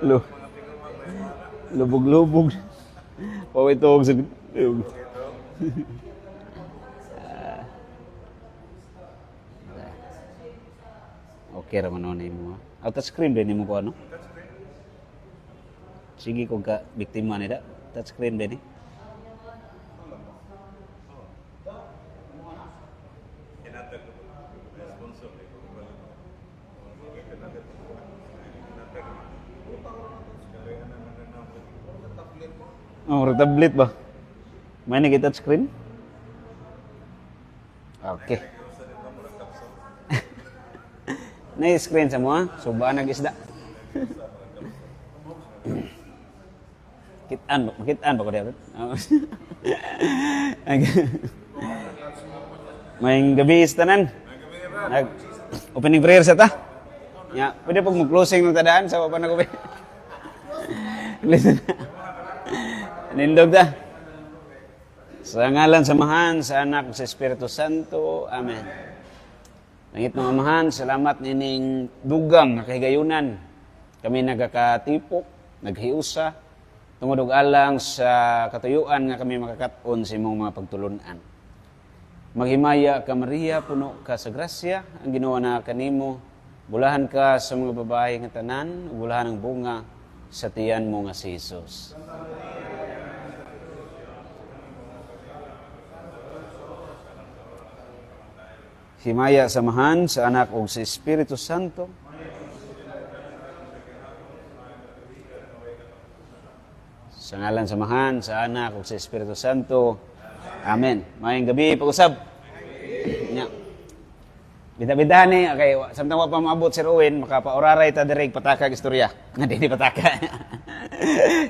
Lu- Lubog-lubog. Pawitog sa... Okay raman na mo. Touchscreen din mo ko ano? Sige kung ka biktima nila. Touchscreen din eh. Oh, tablet ba? May nag-touchscreen? Okay. Na-screen sa mo ha? Subaan nag-isda. Makitaan ba ko dito? May gabi istanan. Opening prayer sa ta? Ya, pwede pag mag-closing ng tadaan sa pa na ko. Listen. Nindog ta. Sa ngalan samahan sa anak sa Espiritu Santo. Amen. Langit mga amahan, salamat nining dugang na kahigayunan. Kami nagkakatipok, naghiusa, tungod og alang sa katuyuan nga kami makakaton sa imong mga pagtulunan. Maghimaya ka Maria, puno ka sa grasya, ang ginawa na kanimo. Bulahan ka sa mga babae nga tanan, bulahan ang bunga sa tiyan mo nga si Jesus. Himaya samahan sa anak ug sa Espiritu Santo. Sa ngalan samahan sa anak ug sa Espiritu Santo. Amen. Maayong gabi pag-usab. Nya. Bida-bidahan ni okay, samtang wa pa maabot si Owen, makapauraray ta diri pataka og istorya. Nga dili pataka.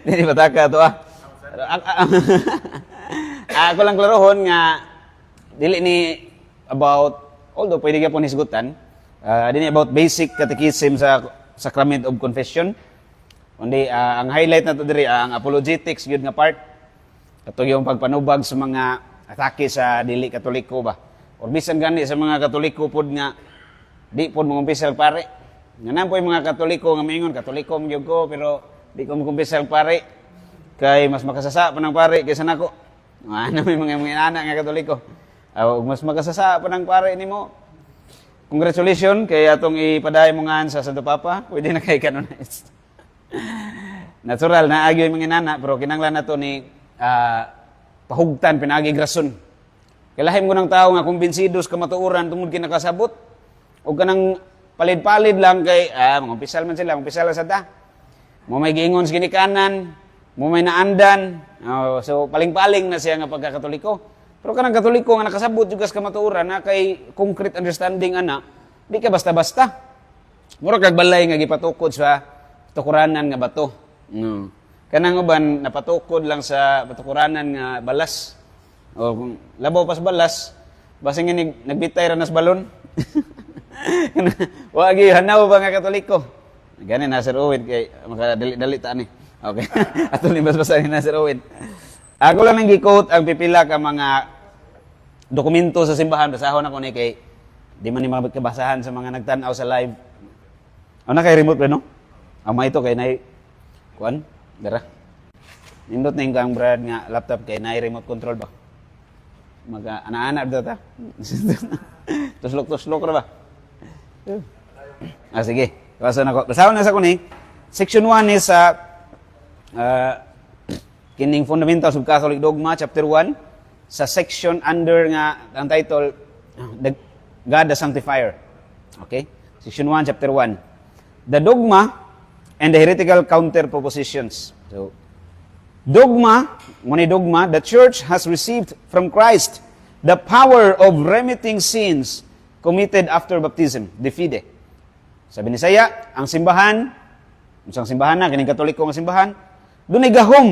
Dili pataka to ah. Ako lang klarohon nga dili ni about although pwede ka po nisgutan, din about basic catechism sa Sacrament of Confession. Kundi ang highlight na to diri ang apologetics gyud nga part. Kato yung pagpanubag sa mga atake sa dili Katoliko ba. Or bisan gani sa mga Katoliko pod nga di pod mo kumpisal pare. Nga po yung mga Katoliko nga maingon Katoliko mo gyud ko pero di ko mo kumpisal pare. Kay mas makasasa pa ng pare kaysa nako. Ano may mga anak nga Katoliko. Mas makasasa pa ng pare nimo. Congratulations kay atong ipadayon mo nga sa Santo Papa. Pwede na kay canonize. Natural na agyo yung mga nana pero kinanglan nato ni pahugtan pinagi grason. Kalahim ko ng tao nga kumbinsidos ka matuuran tungod kinakasabot. O kanang palid-palid lang kay mga umpisal man sila, umpisal sa ta. Mo may giingon sa ginikanan, mo may naandan. So paling-paling na siya nga pagkakatoliko. Pero kanang Katoliko nga nakasabot juga sa kamatuoran na kay concrete understanding ana, di ka basta-basta. Mura kag balay nga gipatukod sa patukuranan nga bato. Kanang uban napatukod lang sa patukuranan nga balas. O kung labaw pas balas, basing nagbitay ra nas balon. Wa gi hanaw ba nga Katoliko. Gani na Sir Owen kay makadali-dali ta ni. Okay. Ato ni bas-basan ni na Sir Owen. Ako lang nang gi-quote ang pipila ka mga dokumento sa simbahan. Basahon ako ni kay di man ni makabasahan sa mga nagtan-aw sa live. Ano kay remote ba no? Ama ito kay nay kuan dara. Nindot ning kang brad nga laptop kay nay remote control ba. Maga ana-ana dito ta. Tuslok-tuslok ra ba? Sige. Basahon na sa ko ni. Section 1 is kining Fundamentals of Catholic Dogma, Chapter 1, sa section under nga, ang title, God the Sanctifier. Okay? Section 1, Chapter 1. The Dogma and the Heretical Counter-Propositions. So, dogma, the Church has received from Christ the power of remitting sins committed after baptism, de fide. Sabi ni Saya, ang simbahan, isang simbahan na, kining Katoliko nga simbahan, doon ay gahom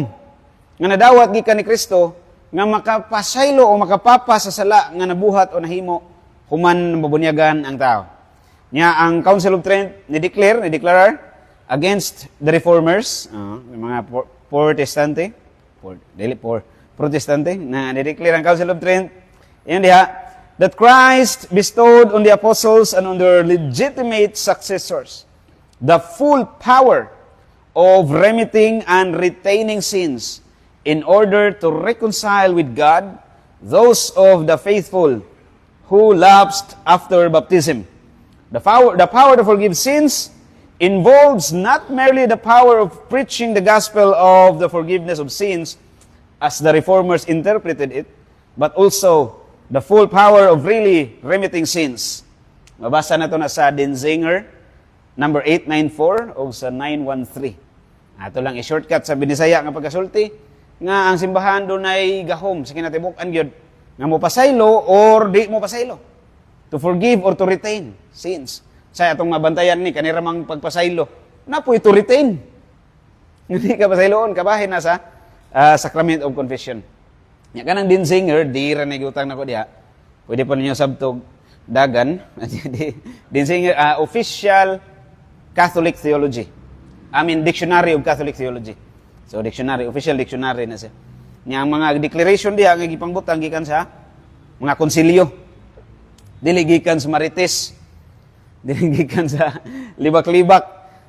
nga nadawat gikan ni Kristo nga makapasaylo o makapapa sa sala nga nabuhat o nahimo human mabunyagan ang tao. Nya ang Council of Trent ni-declare against the reformers, mga Protestante, na ni-declare ang Council of Trent yan diha that Christ bestowed on the apostles and on their legitimate successors the full power of remitting and retaining sins in order to reconcile with God those of the faithful who lapsed after baptism. The power to forgive sins involves not merely the power of preaching the gospel of the forgiveness of sins as the Reformers interpreted it, but also the full power of really remitting sins. Mabasa na ito na sa Denzinger, number 894 o sa 913. Ato lang i-shortcut sa Binisaya nga pagkasulti, nga ang simbahan doon ay gahom sa kinatibuk-an gyud nga mo pasaylo or di mo pasaylo. To forgive or to retain sins. Sa atong mabantayan ni kaniramang pagpasaylo, na po to retain. Hindi ka pasayloon, kabahin na sa Sacrament of Confession. Nya kanang Denzinger, di ra nagutang nako diha. Pwede pa ninyo sabtog dagan. Denzinger, official Catholic theology. Dictionary of Catholic theology. So dictionary, official dictionary na siya. Nya ang mga declaration diha nga gipangbutang gikan sa mga konsilyo. Dili gikan sa Marites. Dili gikan sa libak-libak.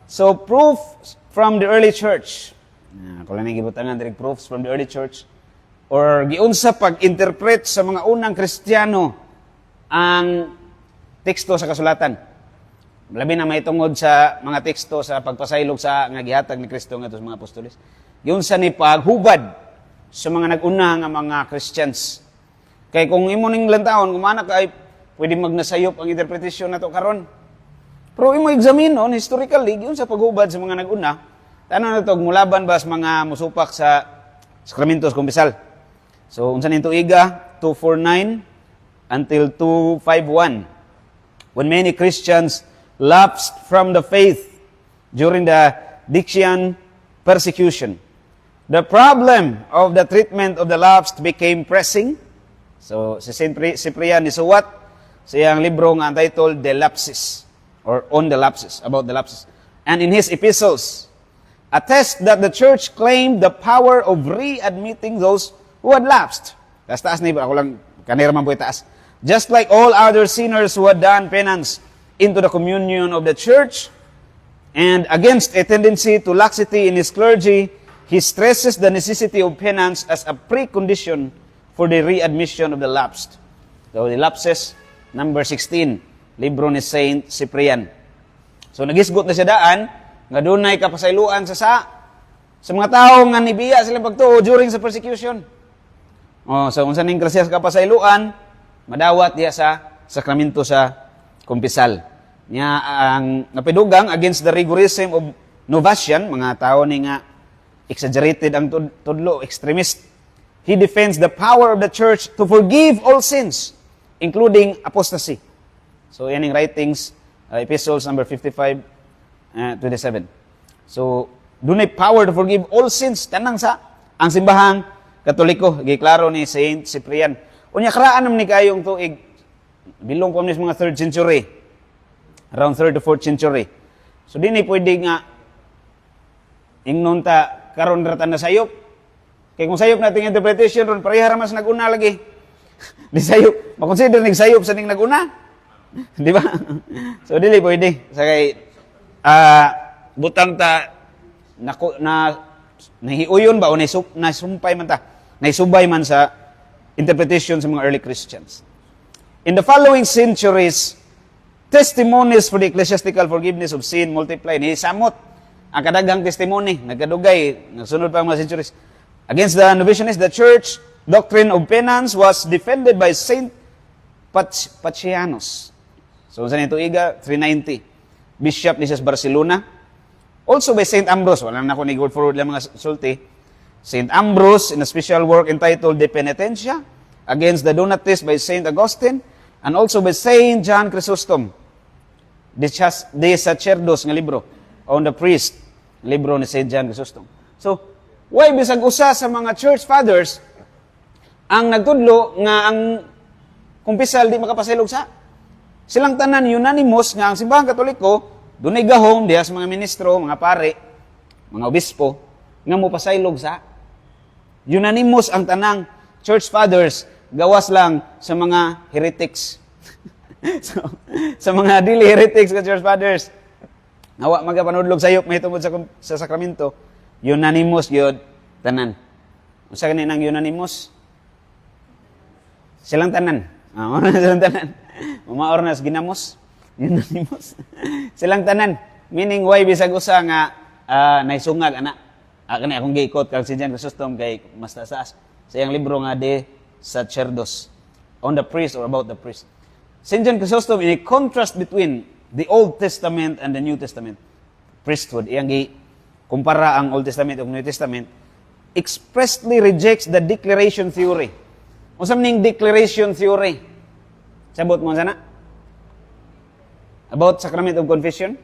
So proof from the early church. Kung lang gibutangan direct proofs from the early church or giunsa pag-interpret sa mga unang Kristiyano ang teksto sa kasulatan. Labi na may tungod sa mga teksto sa pagpasaylog sa nga gihatag ni Kristo ngadto sa mga apostoles. Giunsa ni paghubad sa mga nag-una nga mga Christians. Kay kung imo ning lantawon kumana ka ay pwede magnasayop ang interpretasyon nato karon. Pero imo examine historically giunsa paghubad sa mga nag-una. Tanan nato mulaban ba sa mga musupak sa sakramentos kumbisal. So unsa ning tuiga 249 until 251. When many Christians lapsed from the faith during the Decian persecution, the problem of the treatment of the lapsed became pressing. So, si Saint Cyprian nisuwat sa iyang libro nga entitled The Lapses, or On the Lapses, about the lapses. And in his epistles, attest that the church claimed the power of readmitting those who had lapsed. Taas ni ako lang, kanira man po itaas. Just like all other sinners who had done penance into the communion of the church, and against a tendency to laxity in his clergy, he stresses the necessity of penance as a precondition for the readmission of the lapsed. So, the lapses, number 16, libro ni Saint Cyprian. So, nagisgot na siya daan, nga doon ay kapasayluan sa mga tao nga nibiya silang pagtuo during sa persecution. So, kung saan yung grasya sa kapasayluan, madawat diya sa sakramento sa kumpisal. Niya ang napidugang against the rigorism of Novatian, mga tao ni nga exaggerated ang tudlo, extremist. He defends the power of the church to forgive all sins, including apostasy. So, yan yung writings, epistles number 55, 27. So, doon ay power to forgive all sins, tanang sa ang simbahang Katoliko, giklaro ni Saint Cyprian. Unya karaan naman ni kayong tuig, bilong pa mga 3rd century, around 3rd to 4th century. So, di na pwede nga, ingnon ta, karon ratan na sayop. Kaya kung sayop natin interpretation ron, parehara mas nag-una lagi. Di sayop, makonsider ning sayop sa ning nag-una. Di ba? So, dili pwede. Sa kay, butang ta, nahiuyon ba o nasumpay man ta, naisubay man sa interpretation sa mga early Christians. In the following centuries, testimonies for the ecclesiastical forgiveness of sin multiplied. Nisamot ang kadaghang testimony, nagkadugay, nagsunod pa ang mga centuries. Against the Novatianists, the church doctrine of penance was defended by Saint Pacianus. So, sa nito iga, 390. Bishop ni Barcelona. Also by Saint Ambrose. Wala na ako ni-go forward lang mga sulti. Saint Ambrose in a special work entitled De Penitentia against the Donatists by Saint Augustine, and also by Saint John Chrysostom. De Sacerdos nga libro on the priest, libro ni Saint John Chrysostom. So, why bisag usa sa mga church fathers ang nagtudlo nga ang kumpisal di makapasilog sa silang tanan unanimous nga ang simbahang Katoliko dunay gahom diha sa mga ministro, mga pare, mga obispo nga mopasaylog sa unanimous ang tanang church fathers, gawas lang sa mga heretics. So, sa mga dili heretics nga church fathers, Nawa magapanudlog sayop mahitungod sa sakramento, unanimous yun, tanan. Unsa gani nang unanimous? Silang tanan. Silang tanan. Umaor na sa ginamos. Unanimous. Silang tanan. Meaning, why bisag usa nga naisungag, ana. Kani akong giikot kang si Jan Chrysostom kay mas taas sa iyang libro nga De Sacerdos, on the priest or about the priest. St. John Chrysostom, in a contrast between the Old Testament and the New Testament priesthood, iyang kumpara ang Old Testament ug New Testament, expressly rejects the declaration theory. Unsa ning declaration theory? Sabot mo sana? About sacrament of confession?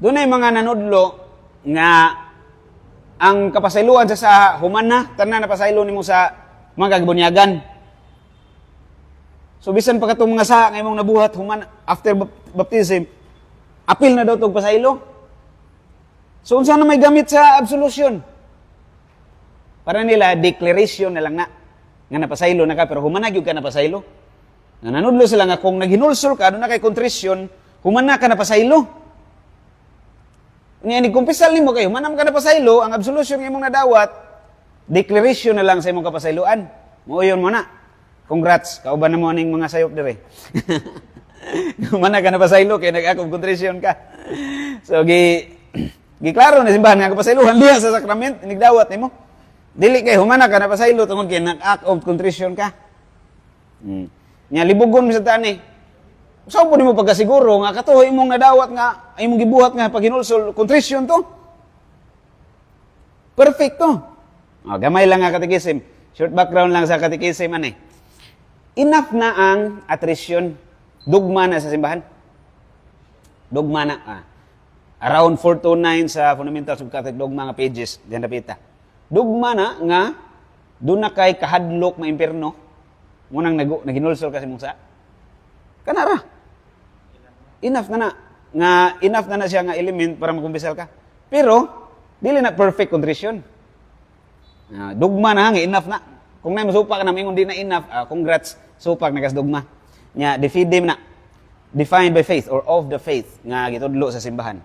Doon ay mga nanudlo nga ang kapasayloan sa human na, tanan na pasaylo nimo sa mga kagbunyagan. So bisan pa katong mga sa nga imong nabuhat human after baptism, apil na daw tog pasaylo. So unsa na may gamit sa absolution? Para nila declaration na lang na nga napasaylo na ka pero human na gyud ka napasaylo. Nga nanudlo sila nga kung naghinulsol ka, doon na kay kontrisyon, human na ka napasaylo. Nga ni kumpisal nimo kayo, human na ka napasaylo, ang absolution nga imong nadawat, declaration na lang sa imong kapasayloan. Muuyon mo na. Congrats, kauban na mo ning mga sayop dire. Human na ka napasaylo kay nag-akong kontrisyon ka. So giklaro na simbahan nga kapasaylohan diha sa sakrament, nigdawat nimo. Dili kay human na ka napasaylo tungod kay nag-act of contrition ka. Nya libugon mo sa tani. Saan po nimo pagkasiguro nga katuhoy imong nadawat nga imong gibuhat nga paghinulsol contrition to? Perfecto. Gamay lang nga katekism. Short background lang sa katekism ani. Enough na ang attrition. Dogma na sa simbahan. Dogma na. Around 429 sa Fundamentals of Catholic Dogma nga pages diyan napita. Dogma na nga doon na kay kahadlok na impierno. Munang naginulsol kasi mong sa. Kanara. Enough na na. Nga enough na na siya nga element para makumbisal ka. Pero, dili na perfect contrition. Dogma na nga, enough na. Kung na masupa ka na mingon di na enough, congrats, supak na kas dogma. Nya, defined na. Defined by faith or of the faith nga gitudlo sa simbahan.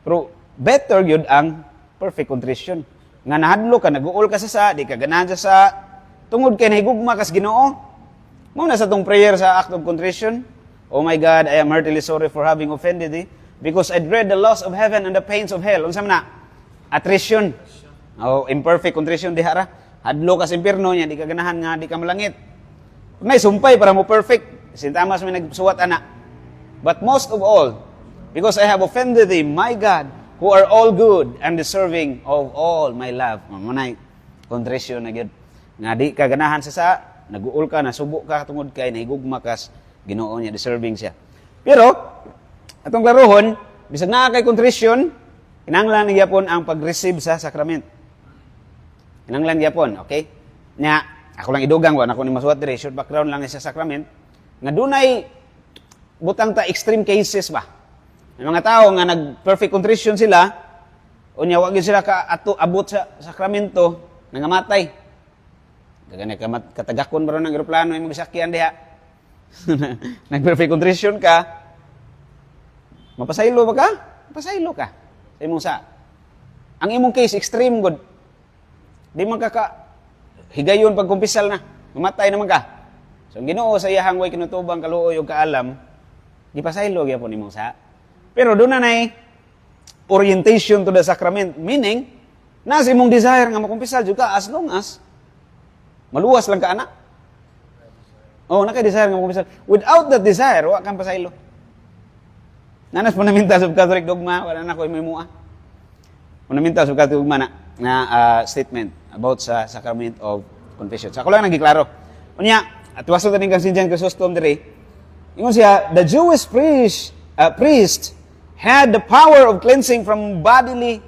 Pero, better yun ang perfect contrition. Nga nahadlo ka, nag-uol ka sa di ka ganahan sa tungod kay nahigugma kas Ginoo. Muna sa tong prayer sa act of contrition, oh my God, I am heartily sorry for having offended thee, because I dread the loss of heaven and the pains of hell. Unsa man na? Attrition. Oh, imperfect contrition dihara. Hadlo ka sa impierno nya, di ka ganahan nga, di ka malangit. Kung nay sumpay para mo perfect, sintamas may nagsuwat ana. But most of all, because I have offended thee, my God, who are all good and deserving of all my love. Manay contrition na gyud. Nga di ka ganahan sa nag-uol ka, nasubo ka tungod kay nahigugma kas Ginoo niya, deserving siya. Pero atong klarohon, bisag naa kay contrition, kinahanglan gyapon ang pag-receive sa sakrament. Kinahanglan gyapon, okay? Nya ako lang idugang wa nako ni masuwat dire, short background lang sa sakrament, nga dunay butang ta extreme cases ba. May mga tao nga nag-perfect contrition sila, unya wa gyud sila ka abot sa sakramento, nangamatay. Kagani katagakon ba ron ng eroplano yung magsakyan diha. Nag-perfect contrition ka, mapasaylo ba ka? Mapasaylo ka. Sa imong sa. Ang imong case, extreme good. Di man ka higayon pag kumpisal na. Mamatay naman ka. So, ang Ginoo sa iyahang way kinutubang kaluoy o kaalam, di pasaylo gyapon imong sa. Pero doon na orientation to the sacrament. Meaning, nasa imong desire nga makumpisal juga as long as maluwas lang ka, anak. Naka-desire nga makumpisal. Without that desire, wala kang pasaylo. Nanas Fundamentals of Catholic Dogma, wala na ko may mua. Fundamentals of Catholic Dogma na statement about sa Sacrament of Confession. Sa ako lang nagiklaro. Unya, at waso taning kang St. John Chrysostom dire, ingon siya, the Jewish priest had the power of cleansing from bodily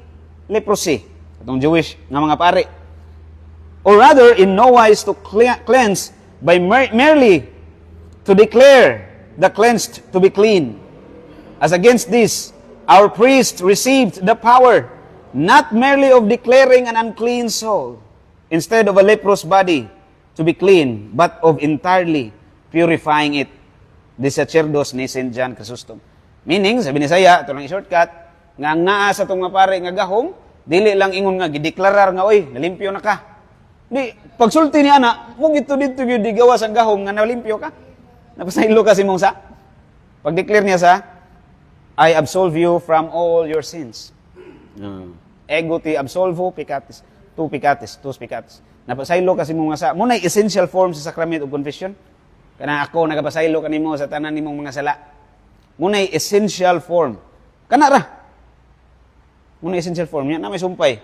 leprosy. Itong Jewish nga mga pare. Or rather, in no wise to cleanse by merely to declare the cleansed to be clean. As against this, our priest received the power not merely of declaring an unclean soul, instead of a leprous body, to be clean, but of entirely purifying it. The Sacerdos ni St. John Chrysostom. Meaning, sabi ni Saya, ito lang i-shortcut, nga ang naa sa itong mga pare nga gahom, dili lang ingon nga, gideklarar nga, oy, nalimpyo na ka. Di, pagsulti ni ana, mo gito dito yung digawas ang gahom nga nalimpyo ka. Napasaylo kasi mong sa. Pag-declare niya sa, I absolve you from all your sins. Ego ti absolvo peccatis, tu peccatis, tus peccatis. Napasaylo kasi mong nga sa, muna essential form sa sacrament of confession. Kana ako, nagapasaylo kanimo sa tanan nimong mga sala. Muna essential form. Kana ra. Muna essential form. Yan na may sumpay.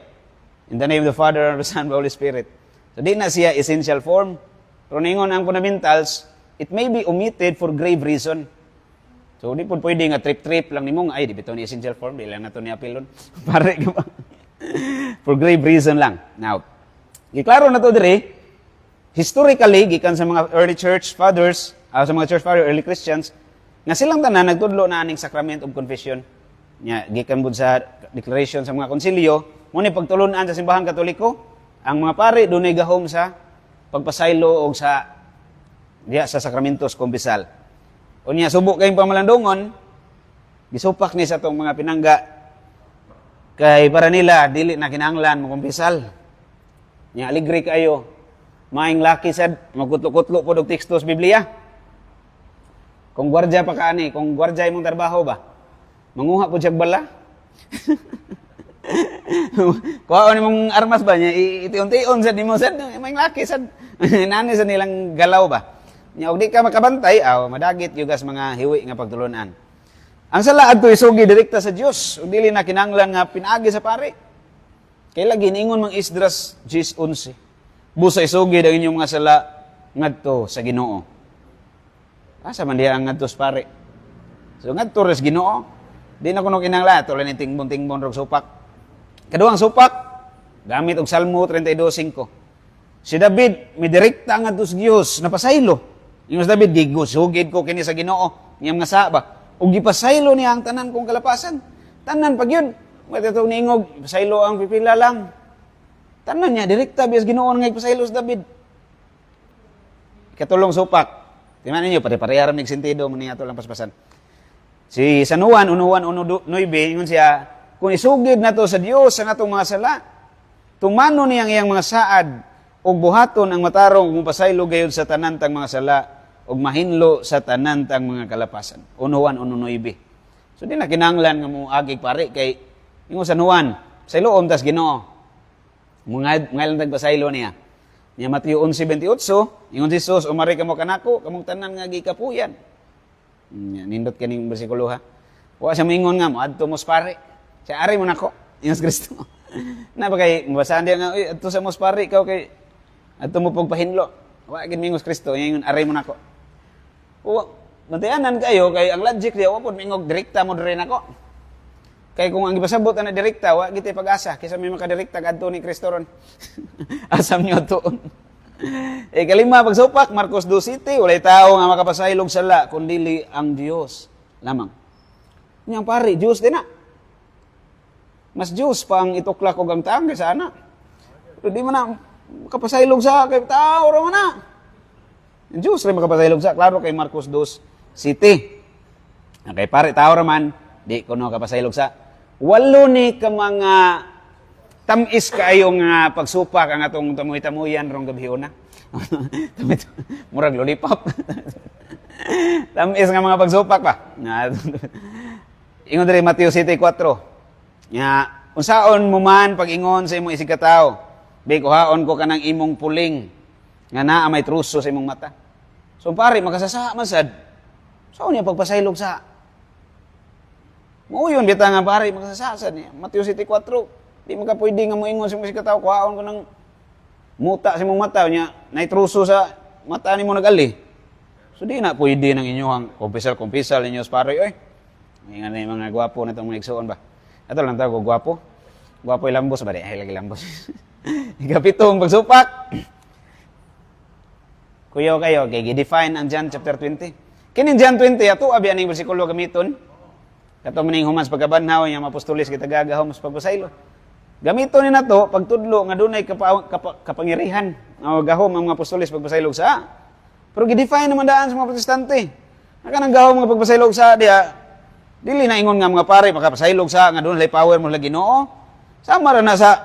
In the name of the Father, and the Son, and the Holy Spirit. So, di na siya essential form. Pero ningon ang fundamentals, it may be omitted for grave reason. So, di po pwede nga trip-trip lang nimo nga, ay, di bito ni essential form, di lang na ito ni apilon. Pare ka ba? For grave reason lang. Now, giklaro na to dire, historically, gikan sa mga early church fathers, sa mga church fathers, early Christians, nga silang tanan nagtudlo na aning sacrament of confession. Nya, gikan bud sa declaration sa mga konsilyo, muna pagtulunan sa simbahan katoliko, ang mga pare dunay gahom sa pagpasaylo o sa sa sakramentos kumbisal. Unya subok kayong pamalandongon, gisupak ni sa tong mga pinangga kay para nila dili na kinahanglan mo kumbisal. Nya aligre kayo. Maing laki sad magkutlo-kutlo pod og tekstos Biblia. Kung gwardya pa kaani, kung gwardya imong trabaho ba, manguha po siya bala. Kuha ni mong armas ba niya, iti-unti-un sa mo sad, may laki sad. Nani sa nilang galaw ba? Nya og di ka makabantay, madagit yugas mga hiwi nga pagtulunan. Ang sala adto isugi direkta sa Dios, ug dili na kinahanglan nga pinaagi sa pare. Kay lagi niingon mang Esdras 10:11. Busa isugi ang inyong mga sala ngadto sa Ginoo. Asa man diha ang ngadto sa pare? So ngadto res Ginoo. Di na kuno kinahanglan tuloy ni tingbon-tingbon rog supak. Kaduhang supak gamit og Salmo 32:5. Si David midirekta ngadto sa Dios napasaylo. Ingon si David gigusugid ko kini sa Ginoo ngem nga sa ba ug gipasaylo niya ang tanan kong kalapasan. Tanan pag yun matutong ningog pasaylo ang pipila lang. Tanan niya direkta bias Ginoo nga ipasaylo sa David. Katulong supak. Tingnan ninyo pare-pareha ra mig sentido man niya ato lang paspasan. Si San Juan 1:9 ingon siya, kung isugid nato sa Dios sa natong mga sala, tumano niyang iyang mga saad ug buhaton ang matarong kung pasaylo gayud sa tanan tang mga sala ug mahinlo sa tanan tang mga kalapasan. 1:9. So di na kinahanglan nga mo agig pare kay ingon San Juan, sayloon tas Ginoo. Mga lang tagpasaylo niya. Niya Mateo 11:28, ingon si Jesus, umari kamo kanako, kamong tanan nga gikapuyan. Nindot kaning bersikulo ha. Wa siya mingon nga mo adto mos pare. Siya ari mo nako, ingon Kristo. Na ba kay mabasahan dia nga adto sa mos pare ikaw kay adto mo pagpahinlo. Wa gid mingos Kristo, ingon ari mo nako. O mantayanan kayo kay ang logic dia wa pod mingog direkta mo dire nako. Kay kung ang gipasabot ana direkta wa gitay pag-asa kaysa may makadirekta kadto ni Kristo ron. Asam niyo tuon. Kalima pagsupak Marcos 2:7 walay tao nga makapasaylog sala kundi ang Dios lamang. Nyang pare Dios din na. Mas Dios pa ang ituklak og ang taang kaysa ana. Pero di man na makapasaylog sa kay tao ra man na. Ang Dios rin makapasaylog sa klaro kay Marcos 2:7. Kay pare tao ra man di kuno kapasaylog sa walo ni ka mga tamis kayo nga pagsupak ang atong tamuy-tamuyan rong gabihona. Murag lollipop. Tamis nga mga pagsupak pa. Ingon diri Mateo 7:4. Nga unsaon mo man pag-ingon sa imong isig ka tawo, di kuhaon ko kanang imong puling nga naa may truso sa imong mata. So pare makasasa man sad. Saan niya pagpasaylog sa mo yun bita nga pare makasasa niya. Mateo 7:4. Di mo ka pwede nga moingon sa mga tao, kuhaon ko ng muta sa mong mata niya, naitruso sa mata ni mo nagali. So di na pwede ng inyong kumpisal ninyo sa pare, oy. Ngayon na yung mga gwapo na itong mga igsuon ba. Ito lang tawag ko, gwapo. Gwapo ilambos ba? Ay, lagi lambos. Ikapitong pagsupak. Kuyaw kayo, kay define ang John chapter 20. Kinin John 20, ato abi aning bersikulo gamiton. Kato maning humans pagkabanhaw, yung apostolis kita gagahom sa pagpasaylo. Gamito ni nato pagtudlo nga dunay kapangirihan o gahom ang mga apostolis pagpasaylog sa. Pero gi-define naman daan sa mga protestante. Naka nang gahom nga pagpasaylog sa dia Dili na ingon nga mga pare makapasaylog sa nga doon lay power mo lagi Ginoo. Sama ra na sa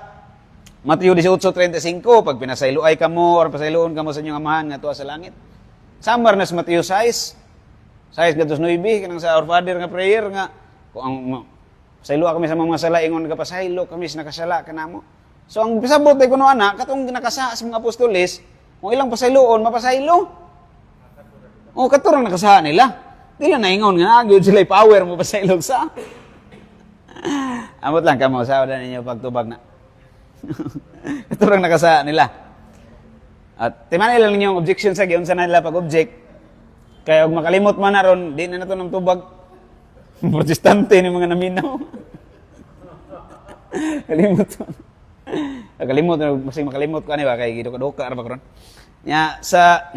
Mateo 18:35 pag pinasaylo ay kamo or pasayloon kamo sa inyong amahan nga tuwa sa langit. Sama ra na sa Mateo 6 gadtos 9 kanang sa Our Father nga prayer nga kung ang pasaylo kami sa mga sala ingon nga pasaylo kami sa nakasala kanamo. So ang pasabot ay kuno ana katong ginakasa sa mga apostoles kung ilang pasayloon mapasaylo. O katurang nakasa nila. Dili na ingon nga gyud sila power mo pasaylog sa. Amot lang kamo sa wala ninyo pagtubag na. Katurang nakasa nila. At timan nila ninyo ang objection sa giun sa nila pag-object. Kaya og makalimot man na ron, di na nato ng tubag. Protestante ni mga naminaw. Kalimot. Kalimot masing makalimot ko ani ba kay giduka-duka ra ba karon. Nya sa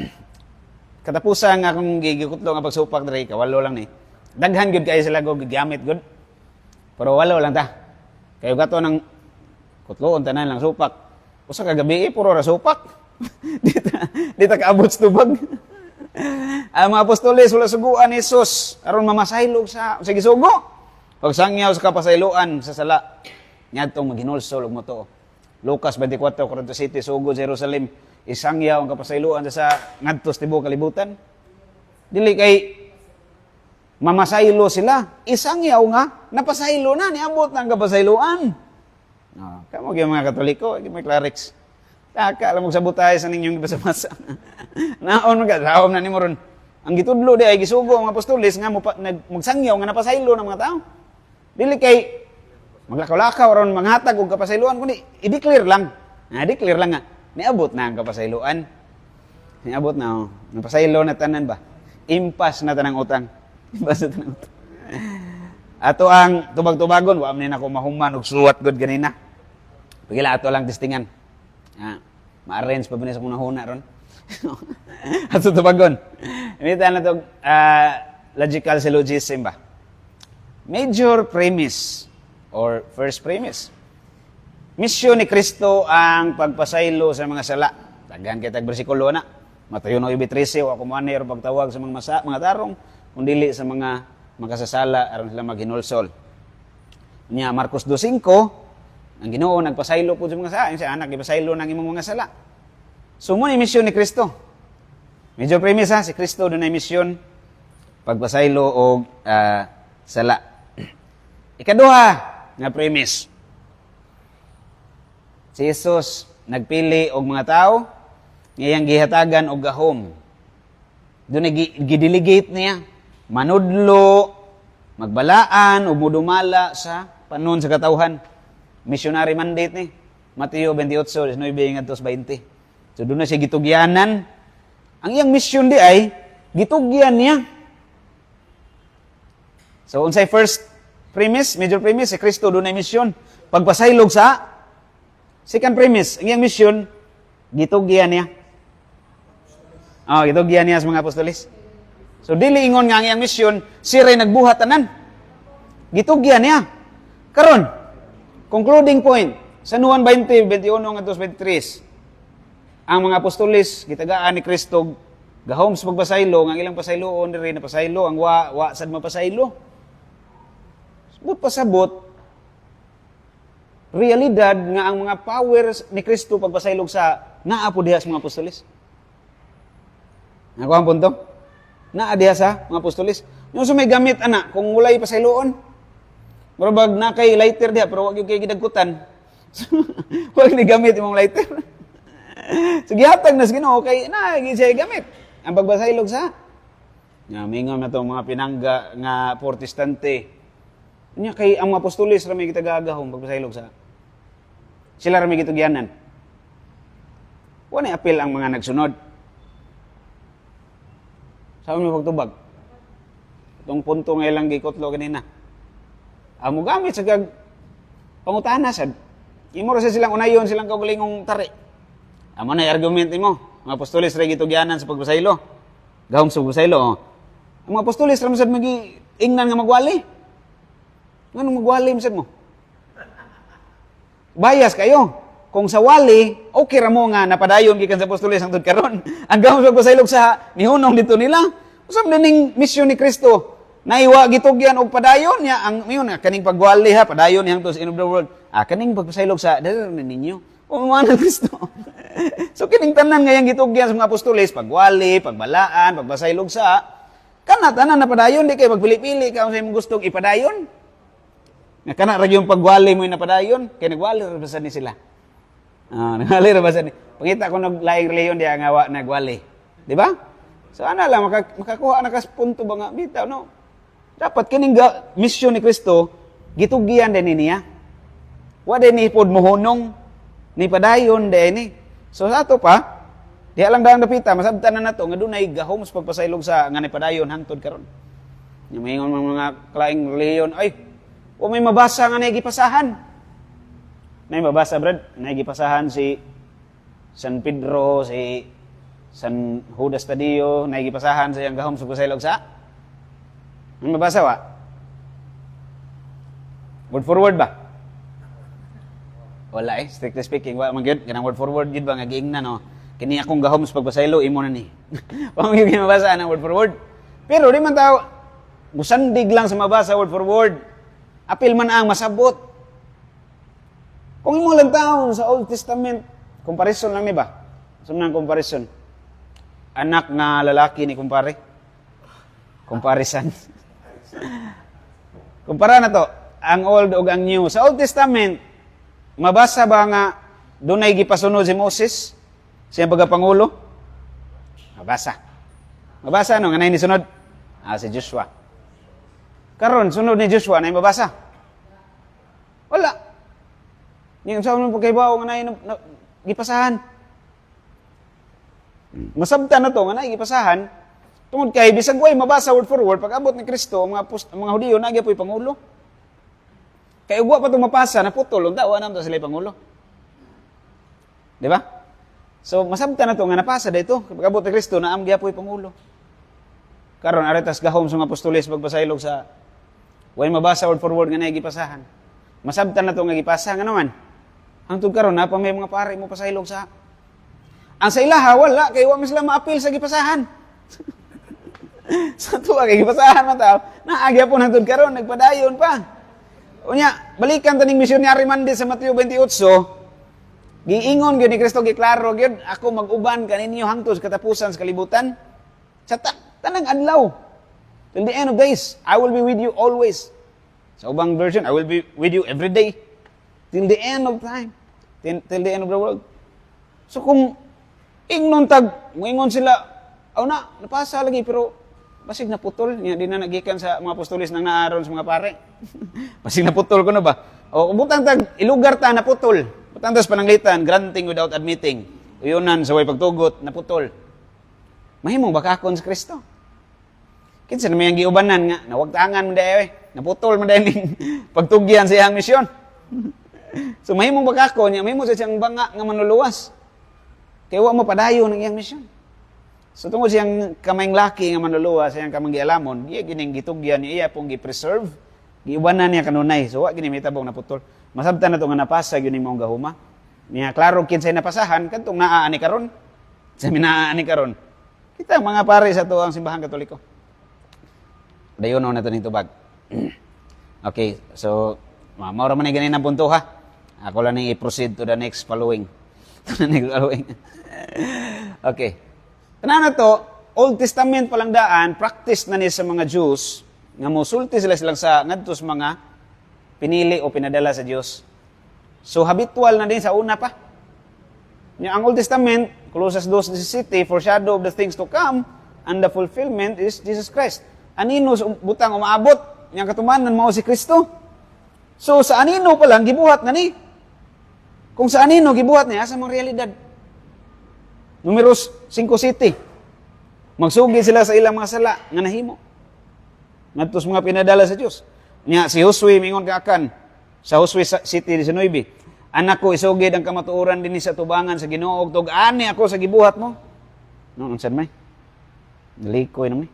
katapusan nga akong gigikutlo nga pagsupak diri kawalo lang ni. Daghan gyud kay sila go gigamit gud. Pero walo lang ta. Kayo gato ng kutloon tanan lang supak. Usa ka gabi puro ra supak. di ta kaabot sa tubag. Ang mga apostoles wala suguan ni Jesus aron mamasaylog sa sige sugo. Pag sangyaw sa kapasayloan sa sala nyadtong maghinulsol og moto. Lucas 24:47 sugo Jerusalem isangyaw ang kapasayloan sa ngadto sa tibuok kalibutan. Dili kay mamasaylo sila, isangyaw nga napasaylo na niabot na ang kapasayloan. No, kamo gyud mga Katoliko, gyud may clerics. Taka alam mo sa butay sa ninyong gibasa-basa. Naon ka daom na nimo ron. Ang gitudlo di ay gisugo ang apostoles nga magsangyaw nga napasaylo ng mga tao. Dili kay maglakaw-lakaw ron manghatag og kapasayloan kundi i-declare lang. Declare lang nga niabot na ang kapasayloan. Niabot na, oh. Napasaylo na tanan ba? Impas na tanang utang. Impas na tanang utang. Ato ang tubag-tubagon, wa man ako mahuman og suwat gud ganina. Pagila ato lang testingan. Ma-arrange pa ba sa kung nahuna ron? Ato tubagon. Imita na to logical syllogism ba? Major premise or first premise. Misyon ni Kristo ang pagpasaylo sa mga sala. Daghan kay tag bersikulo na. Mateo 9:13 wa kumanay or pagtawag sa mga tarong kundili sa mga makasasala aron sila maghinulsol. Nya Marcos 2:5 ang Ginoo nagpasaylo pud sa mga sala, sa anak gipasaylo nang imong mga sala. So mo ni misyon ni Kristo. Medyo premise si Kristo dunay misyon pagpasaylo og sala. Ikaduha nga premise. Si Jesus nagpili og mga tao ngayang gihatagan og gahom. Doon gidelegate niya manudlo, magbalaan ug mudumala sa panon sa katawhan. Missionary mandate ni Mateo 28:19 ngadto 20. So doon na siya gitugyanan. Ang iyang mission di ay gitugyan niya. So unsay first premise, major premise si Kristo doon ay mission pagpasaylog sa. Second premise, ang iyang mission, gitugyan niya. Gitugyan niya sa mga apostoles. So, dili ingon nga ang iyang mission, siray nagbuhat tanan. Gitugyan niya. Karon, concluding point, sa Juan 20:21 ngadto 23, ang mga apostoles, gitagaan ni Kristo, gahom sa pagpasaylo, ang ilang pasayloon diri na pasaylo, ang wa sad mapasaylo. Sabot pasabot, realidad nga ang mga powers ni Kristo pagpasaylog sa naa po diha sa mga apostoles. Nakuha ang punto? Naa diha sa mga apostoles. Yung sa may gamit, ana, kung walay pasayloon, marabag na kay lighter diha, pero wag yung kay gidagkutan. Wag ni gamit yung lighter. So, gihatag na sa Ginoo, kay na, siya gamit. Ang pagpasaylog sa. Mingon na itong mga pinangga nga protestante. Kay ang mga apostoles, ramay kita gagahong pagpasaylog sa. Sila rin may gitugyanan. Wala apil ang mga nagsunod. Sabi mo pagtubag. Itong punto nga ilang gikotlo kanina. Amo gamit sa pangutana sad. Imo ra silang unayon silang kaugalingong tari. Amo na argument mo. Mga apostoles rin gitugyanan sa pagpasaylo. Gahom sa pagpasaylo. Ang mga apostoles rin sad magi ingnan nga magwali. Nganong magwali masad mo? Bias kayo. Kung sa wali, okay ra mo nga napadayon gikan sa apostoles ang tud karon. Ang gahom sa pagpasaylog sa nihunong dito nila. Usab ning misyon ni Kristo Naiwa gitugyan og padayon niya ang yun kaning pagwali ha padayon niyang to sa end of the world. Kaning pagpasaylog sa dala ninyo. Umaman Kristo. So kining tanan ngayang gitugyan sa mga apostoles pagwali, pagbalaan, pagpasaylog sa kana tanan na padayon di kay magpili-pili ka unsa imong gustong ipadayon. Nga kana ra yung pagwali mo na padayon kay nagwali ra ba ni sila. Nagwali ra ba ni. Pangita ko naglaing reliyon di nga nagwali. Di ba? So ana lang makakuha na kas punto ba nga bitaw no. Dapat kining misyon ni Kristo gitugyan din niya. Wa din ni pod mohonong ni padayon din ni. So sa ato pa diha lang daang dapita masabtan na nato nga dunay gahom sa pagpasaylog sa nga ni padayon hangtod karon. Yung mga klaing reliyon ay o may mabasa nga nagipasahan. May mabasa brad, nagipasahan si San Pedro, si San Judas Tadeo, nagipasahan sa iyang gahom sa pasaylog sa. May mabasa wa? Word for word ba? Wala strictly speaking, wa man gyud kanang word for word gyud ba nga giingnan no. Kini akong gahom sa pagbasaylo imo na ni. Wa man gyud mabasa ang word for word. Pero di man taw musandig lang sa mabasa word for word. Apil man ang masabot. Kung imo lang taon sa Old Testament, comparison lang ni ba? Sumnang comparison. Anak nga lalaki ni kumpare. Comparison. Kumpara na to, ang Old ug ang New. Sa Old Testament, mabasa ba nga dunay gipasunod si Moses? Siya pagapangulo? Mabasa. Mabasa ano? Nga na sunod? Si Joshua. Karon sunod ni Joshua na mabasa. Wala. Yung sa mga pagkaibaw nga na gipasahan. Masabtan na to nga na gipasahan. Tungod kay bisag way mabasa word for word pag abot ni Kristo ang mga Hudiyo na gyud pangulo. Kay ugwa pa to mapasa na putol unta wa namo sila pangulo. Di ba? So masabtan na to nga napasa dito pag abot ni Kristo na am gyud pangulo. Karon aretas gahom sa mga apostoles pagpasaylog sa way mabasa word for word nga nagipasahan. Masabtan na to nga gipasa nga naman. Hangtod karon na pa may mga pare mo pasaylog sa. Ang sa ilaha wala kay wa sila maapil sa gipasahan. Sa tuwa kay gipasahan man taw. Naagya po hangtod karon nagpadayon pa. Unya balikan taning misyonary Monday sa Mateo 28. Giingon gyud ni Kristo giklaro gyud ako mag-uban kaninyo hangtod sa katapusan sa kalibutan. Sa tanang adlaw. Till the end of days, I will be with you always. Sa ubang version, I will be with you every day. Till the end of time. Till the end of the world. So kung ingnon moingon sila, napasa lagi, pero basig naputol. Di na nagikan sa mga apostolis nang naaron sa mga pare. Basig naputol ko na ba? O butang ilugar ta naputol. Butang tas pananglitan, granting without admitting. Uyunan sa way pagtugot, naputol. Mahimong bakakon sa Kristo. Kinsa na may ang giubanan nga, nawagtangan mo dahil, naputol mo dahil pagtugyan sa iyang misyon. So mahimong bakakon niya, mahimong sa siyang banga nga manuluwas. Kaya wa mo padayon ng iyang misyon. So tungkol siyang kamayng laki nga manuluwas, siyang kamang gialamon, iya gining gitugyan niya, iya pong gipreserve, giubanan niya kanunay. So wa ginimitabong naputol. Masabtan na ito nga napasa, yun yung mga gahuma. Niya, klaro kinsay napasahan, kantong naaani karon. Sa minaani karon. Kita mga pare sa to ang simbahan Katoliko. Dayon na ito ning tubag. Okay, so maura man ganin ang punto ha. Ako lang nang i-proceed to the next following. Okay. Tanan na to, Old Testament palang daan, practice na ni sa mga Jews nga mosulti sila silang sa ngadto sa mga pinili o pinadala sa Dios. So habitual na din sa una pa. Ang Old Testament, Colossus 2:17, foreshadow of the things to come, and the fulfillment is Jesus Christ. Anino butang umaabot, niyang katumanan mao si Kristo. So sa anino pa lang gibuhat na ni. Kung sa anino gibuhat niya sa mga realidad. Numeros 5:7. Magsugi sila sa ilang mga sala nga nahimo. Ngadto sa mga pinadala sa Dios. Nya si Josue mingon kaakan sa Josue 7:19. Anak ko isugid ang kamatuoran dinhi sa tubangan sa Ginoo ug tug-ani ako sa gibuhat mo. No, unsan may? Likoy na may.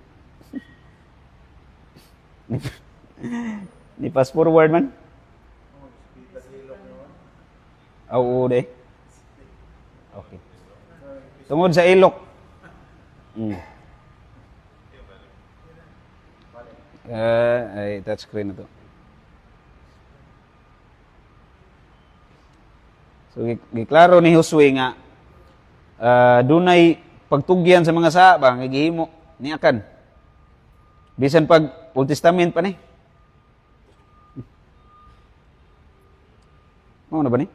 Ni pass forward man. Oo, de. Okay. Tungod sa ilok. Ay touchscreen na to. So giklaro ni Josue nga dunay pagtugyan sa mga saba nga gihimo ni akan. Bisan pag Old Testament pa ni. Mao na ba ni?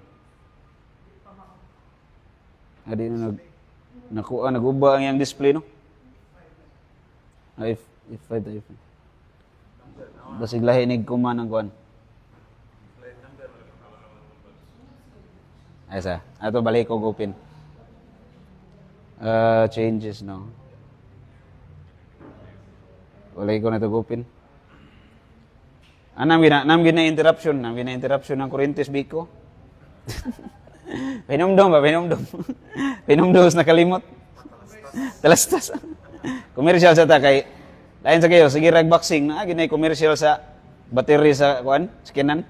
Adi na naguba ang iyang display no. If basig lahi nig kuman ang kuan. Asa, ato balik ko open. Changes no. Balik ko na to open. Nam gina interruption ng Corintius Biko. Pinumdom. Pinumdos na kalimot. Talastas. Commercial sa ta kay lain sa kayo, sige rag boxing na ginay commercial sa battery sa kuan, skinan.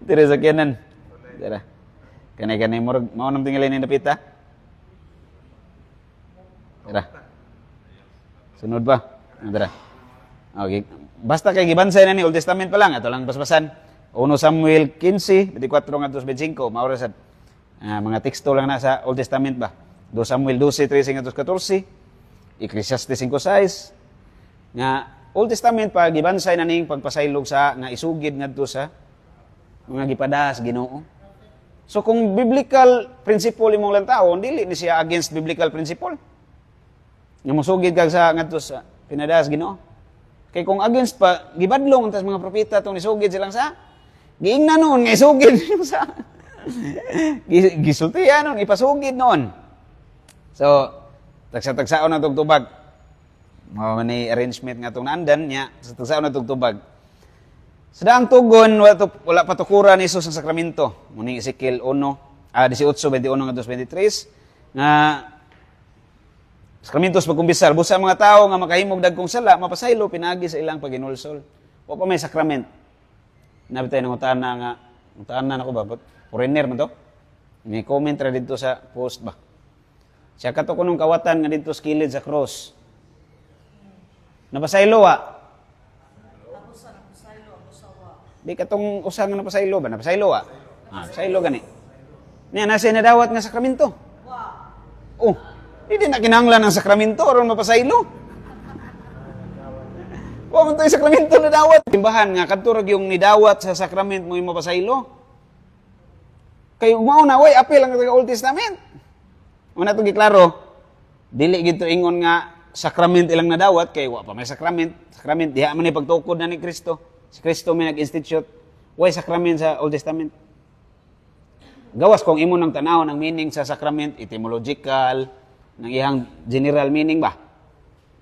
Tire sa kinan. Dara. Kanay mao nang tingali ni napita. Dara. Sunod ba? Dara. Okay. Basta kay gibansay na ni Old Testament pa lang, ato lang basbasan. 1 Samuel 15, 24 ngadto 25, mao ra sad. Mga teksto lang na sa Old Testament ba. 2 Samuel 12, 13 ngadto 14, Ecclesiastes 5:6 nga Old Testament pa gibansay na ning pagpasaylog sa nga isugid ngadto sa mga gipadahas Ginoo. So kung biblical principle imong lang tawo, dili ni siya against biblical principle. Nga mosugid kag sa ngadto sa pinadahas Ginoo. Kay kung against pa gibadlong tas mga propeta tong nisugid silang sa giingnan noon nga isugid sa gisultihan noon ipasugid noon. So tagsa-tagsaon na tugtubag. Mao man ni arrangement nga tong naandan nya sa tagsaon na tugtubag. Sa daang tugon wala patukuran ni Jesus ang sakramento. Muni Ezekiel 18:21 ngadto 23 nga sakramentos pagkumbisal busa mga tao nga makahimog dagkong sala mapasaylo pinagi sa ilang paginulsol. Wa pa may sakrament. Nabitay nang utanan ako ba? Foreigner man to. May comment ra dito sa post ba. Siya kato kunong kawatan nga dito sa kilid sa cross. Napasaylo wa? Di katong usang nga napasaylo ba? Napasaylo wa? Pasaylo gani. Niya nasa nadawat nga sakramento. Oh, hindi na kinahanglan ng sakramento aron mapasaylo. Wa man tay sakramento na dawat. Timbahan nga kadto yung nidawat sa sakramento mo mapasaylo. Kay mao na way apil ang Old Testament. Una to giklaro, dili gid to ingon nga sakrament ilang nadawat kay wa pa may sakrament. Sakrament diha man ni pagtukod na ni Kristo. Si Kristo may nag-institute. Way sakrament sa Old Testament. Gawas kung imo nang tanaw ng meaning sa sakrament, etymological, ng ihang general meaning ba?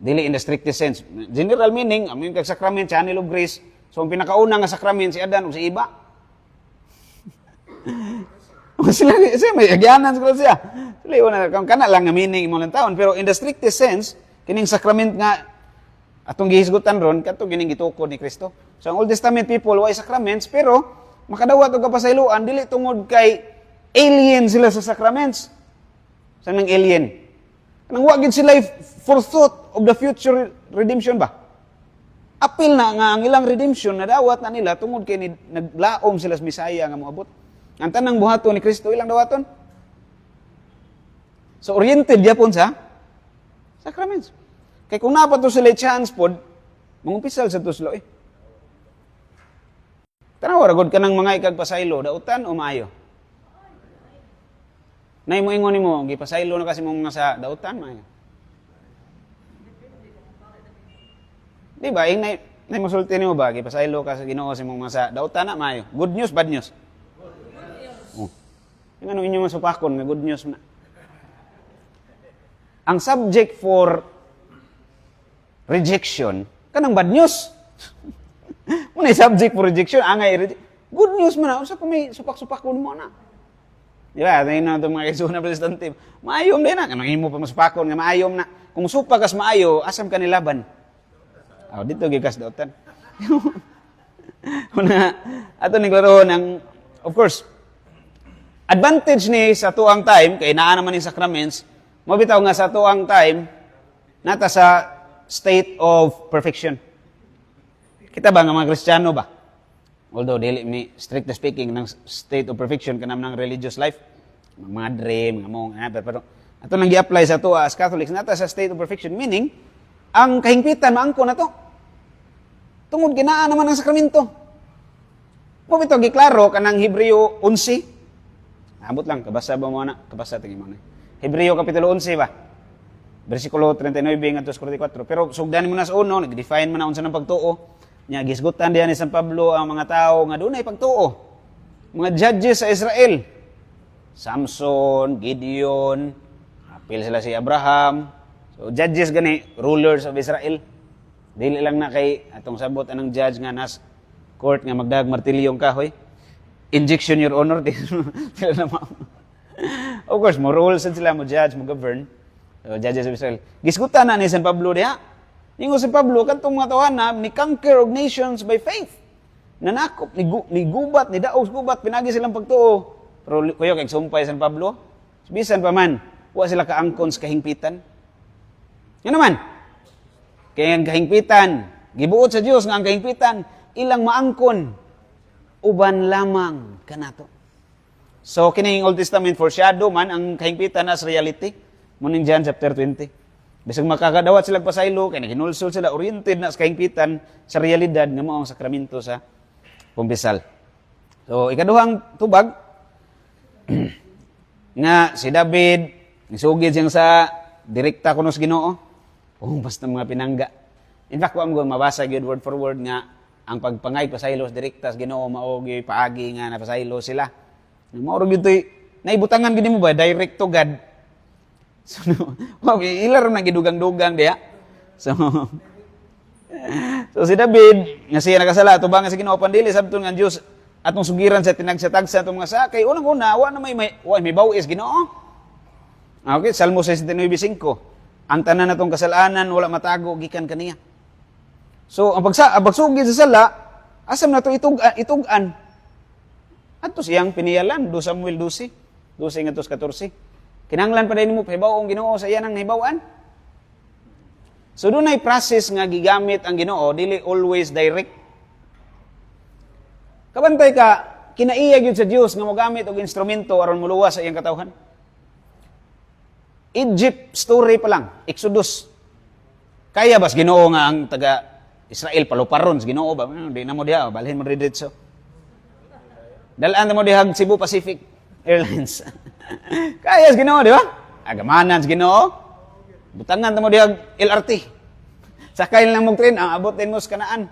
Dili in the strictest sense. General meaning, amin kag sakrament, channel of grace. So, ang pinakauna nga sakrament, si Adan o si Iba. Sila may agyanan siya. Sila, kana lang nga meaning mo lang taon. Pero in the strictest sense, kining sakrament nga, atong gihisgutan ron, kato gining gitukod ni Kristo. So, ang Old Testament people, way sakraments, pero, makadawat o kapasayloan, dili tungod kay alien sila sa sakraments. Saan ng alien? Nang wagid sila forethought of the future redemption ba? Apil na nga ang ilang redemption na dawat na nila tungod kay naglaom sila sa Misaya nga moabot. Ang tanang buhaton ni Kristo ilang dawaton? So oriented yapon sa sacraments. Kay kung napato sila chance pod, mangumpisal sa tuslo eh. Tanaw ragod ka ng mga ikagpasaylo, dautan o maayo? Nay mo ingon nimo, gipasaylo na kasi mo mga sa dautan maayo. Di ba? Nay masulti nimo ba gipasaylo ka sa Ginoo sa mga sa dautan na maayo. Good news, bad news? Oh. Yung ano inyo masupakon nga good news na. Ang subject for rejection kanang bad news. Muna subject for rejection angay good news man na usa pa may supak-supakon mo na. Di ba? Tingin na itong mga kaisuna presidente. Maayom din na. Kanang imo pa masupakon nga maayom na. Kung supakas maayo, asam ka nilaban. Dito gikas dautan. Una, ato ni klaro ng, of course, advantage ni sa tuang time, kay naa naman yung sacraments, mabitaw nga sa tuang time, nata sa state of perfection. Kita ba nga mga Kristiyano ba? Although dili mi strictly speaking ng state of perfection kanang ng religious life, mga dream, mga mong pero ato nang gi-apply sa to as Catholics nata sa state of perfection, meaning ang kahingpitan maangko na to. Tungod kinaa naman ang sakramento. Mo bitaw giklaro kanang Hebreo 11. Abot lang kabasa ba mo na? Kabasa tingin mo na. Hebreo kapitulo 11 ba? Bersikulo 39 ngadto 44. Pero sugdan mo na sa uno, nag-define man na unsa nang pagtuo. Nya gisgutan diyan ni San Pablo ang mga tao nga dunay pagtuo. Mga judges sa Israel. Samson, Gideon, apil sila si Abraham. So judges gani, rulers of Israel. Dili lang na kay atong sabot anang judge nga nas court nga magdag martilyong kahoy. Injection your honor. Of course, mo rules sila, mo judge, mo govern. So, judges of Israel. Gisgutan na ni San Pablo diha. Ningo si Pablo, kantong mga tawanan, ni conquer of nations by faith. Nanakop, ni gubat, ni daos gubat, pinagi silang pagtuo. Pero kuyo, kay sumpay San Pablo, bisan pa man, wa sila kaangkon sa kahingpitan. Yan naman. Kaya ang kahingpitan, gibuot sa Dios nga ang kahingpitan, ilang maangkon, uban lamang kanato. So, kining Old Testament foreshadow man, ang kahingpitan as reality. Muning John chapter 20. Bisag makakadawat silang pasaylo, kaya naginulsol sila, oriented na sa kahingpitan sa realidad nga mao ang sakramento sa pumpisal. So, ikaduhang tubag, nga si David, nisugid siyang sa direkta kuno sa Ginoo, basta mga pinangga. In fact, kung mabasa yun word for word nga, ang pagpangay pasaylo sa direkta sa Ginoo, maogi, paagi nga na pasaylo sila. Maurog yun ito'y, naibutangan gini mo ba, direct to God. So, ilar na gidugang-dugang diya. So si David, nga siya nakasala, ito ba nga sa Ginoo pandili, sabi nga Diyos, atong sugiran sa tinagsatagsa itong mga sakay, unang-una, wa na may bawis Ginoo. Okay, Salmo 69:5. Ang tanan natong kasalanan, wala matago, gikan kaniya. So, ang pagsugid sa sala, asam na ito itugan. Ato siyang piniyalan, 2 Samuel 12, 12-14. Kinanglan pa din mo, hibaw ang Ginoo sa iyan ang hibawaan. So, doon ay process nga gigamit ang Ginoo, dili always direct. Kabantay ka, kinaiyag yun sa Diyos nga mogamit og instrumento aron muluwas sa iyang katawhan. Egypt story pa lang, Exodus. Kaya bas Ginoo nga ang taga Israel paluparon sa Ginoo ba? Di na mo diha, balhin mo diretso. Dalaan mo diha Cebu Pacific Airlines. Kaya sa Ginoo, di ba? Agamanan sa Ginoo. Butangan mo diha LRT. Sakay lang mong train, ang abot din mo sa kanaan.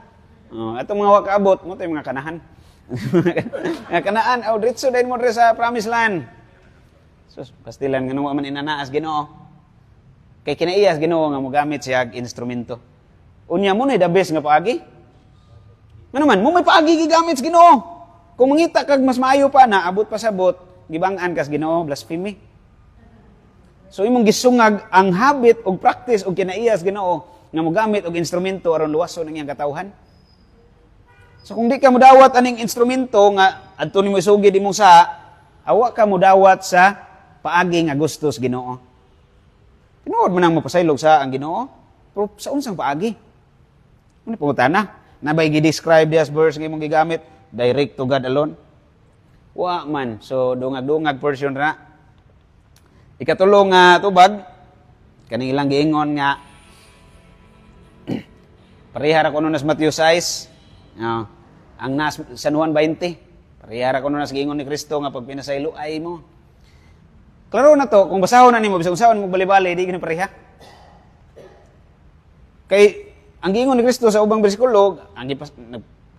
Atong mga wakaabot mo tayo mga kanahan. Mga kanaan, diretso din mo rin sa promised land. So, pastilan nga naman inanaas Ginoo. Kay kinaiyas Ginoo nga mogamit siya instrumento. Unya mo na the best nga paagi. Nga naman, mo may paagi gigamit sa Ginoo. Kung mangita kag mas maayo pa na abot pa sabot, gibang-an kas Ginoo, blasphemy. So imong gisungag ang habit og practice og kinaiyas Ginoo nga mogamit og instrumento aron luwason ang iyang katawhan. So kung di ka modawat aning instrumento nga adto nimo isugid imong sa, awa ka modawat sa paagi nga gustos Ginoo. Tinuod man ang mapasaylog sa ang Ginoo, pero sa unsang paagi? Ano pangutana? Nabay gi-describe this verse nga imong gigamit, direct to God alone? Wa man. So dungag-dungag portion na. Ikatulo nga tubag, kaning ilang giingon nga parihara kuno nas Matthew 6, ang nas San Juan 20. Parihara kuno nas giingon ni Kristo nga pag pinasaylo ay mo. Klaro na to, kung basahon na nimo bisag unsahon mo bali-bali di gini pareha. Kay ang giingon ni Kristo sa ubang bersikulo, ang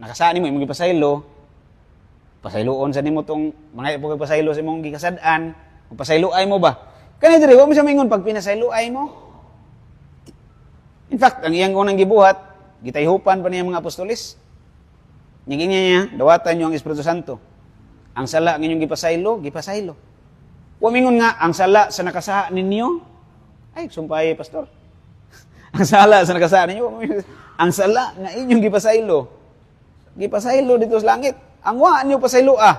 nakasaan nimo imong gipasaylo, pasayloon sa nimo tong mga pagpasaylo sa imong gikasad-an, pasayloay mo ba? Kani diri wa mo siya mingon pag pinasayloay mo. In fact, ang iyang unang gibuhat, gitayhupan pa niya mga apostoles. Ngingin niya, dawatan niyo ang Espiritu Santo. Ang sala ng inyong gipasaylo. Wa mingon nga ang sala sa nakasaha ninyo. Ay, sumpay pastor. Ang sala sa nakasaha ninyo, ang sala nga inyong gipasaylo dito sa langit. Ang wa niyo pasayloa.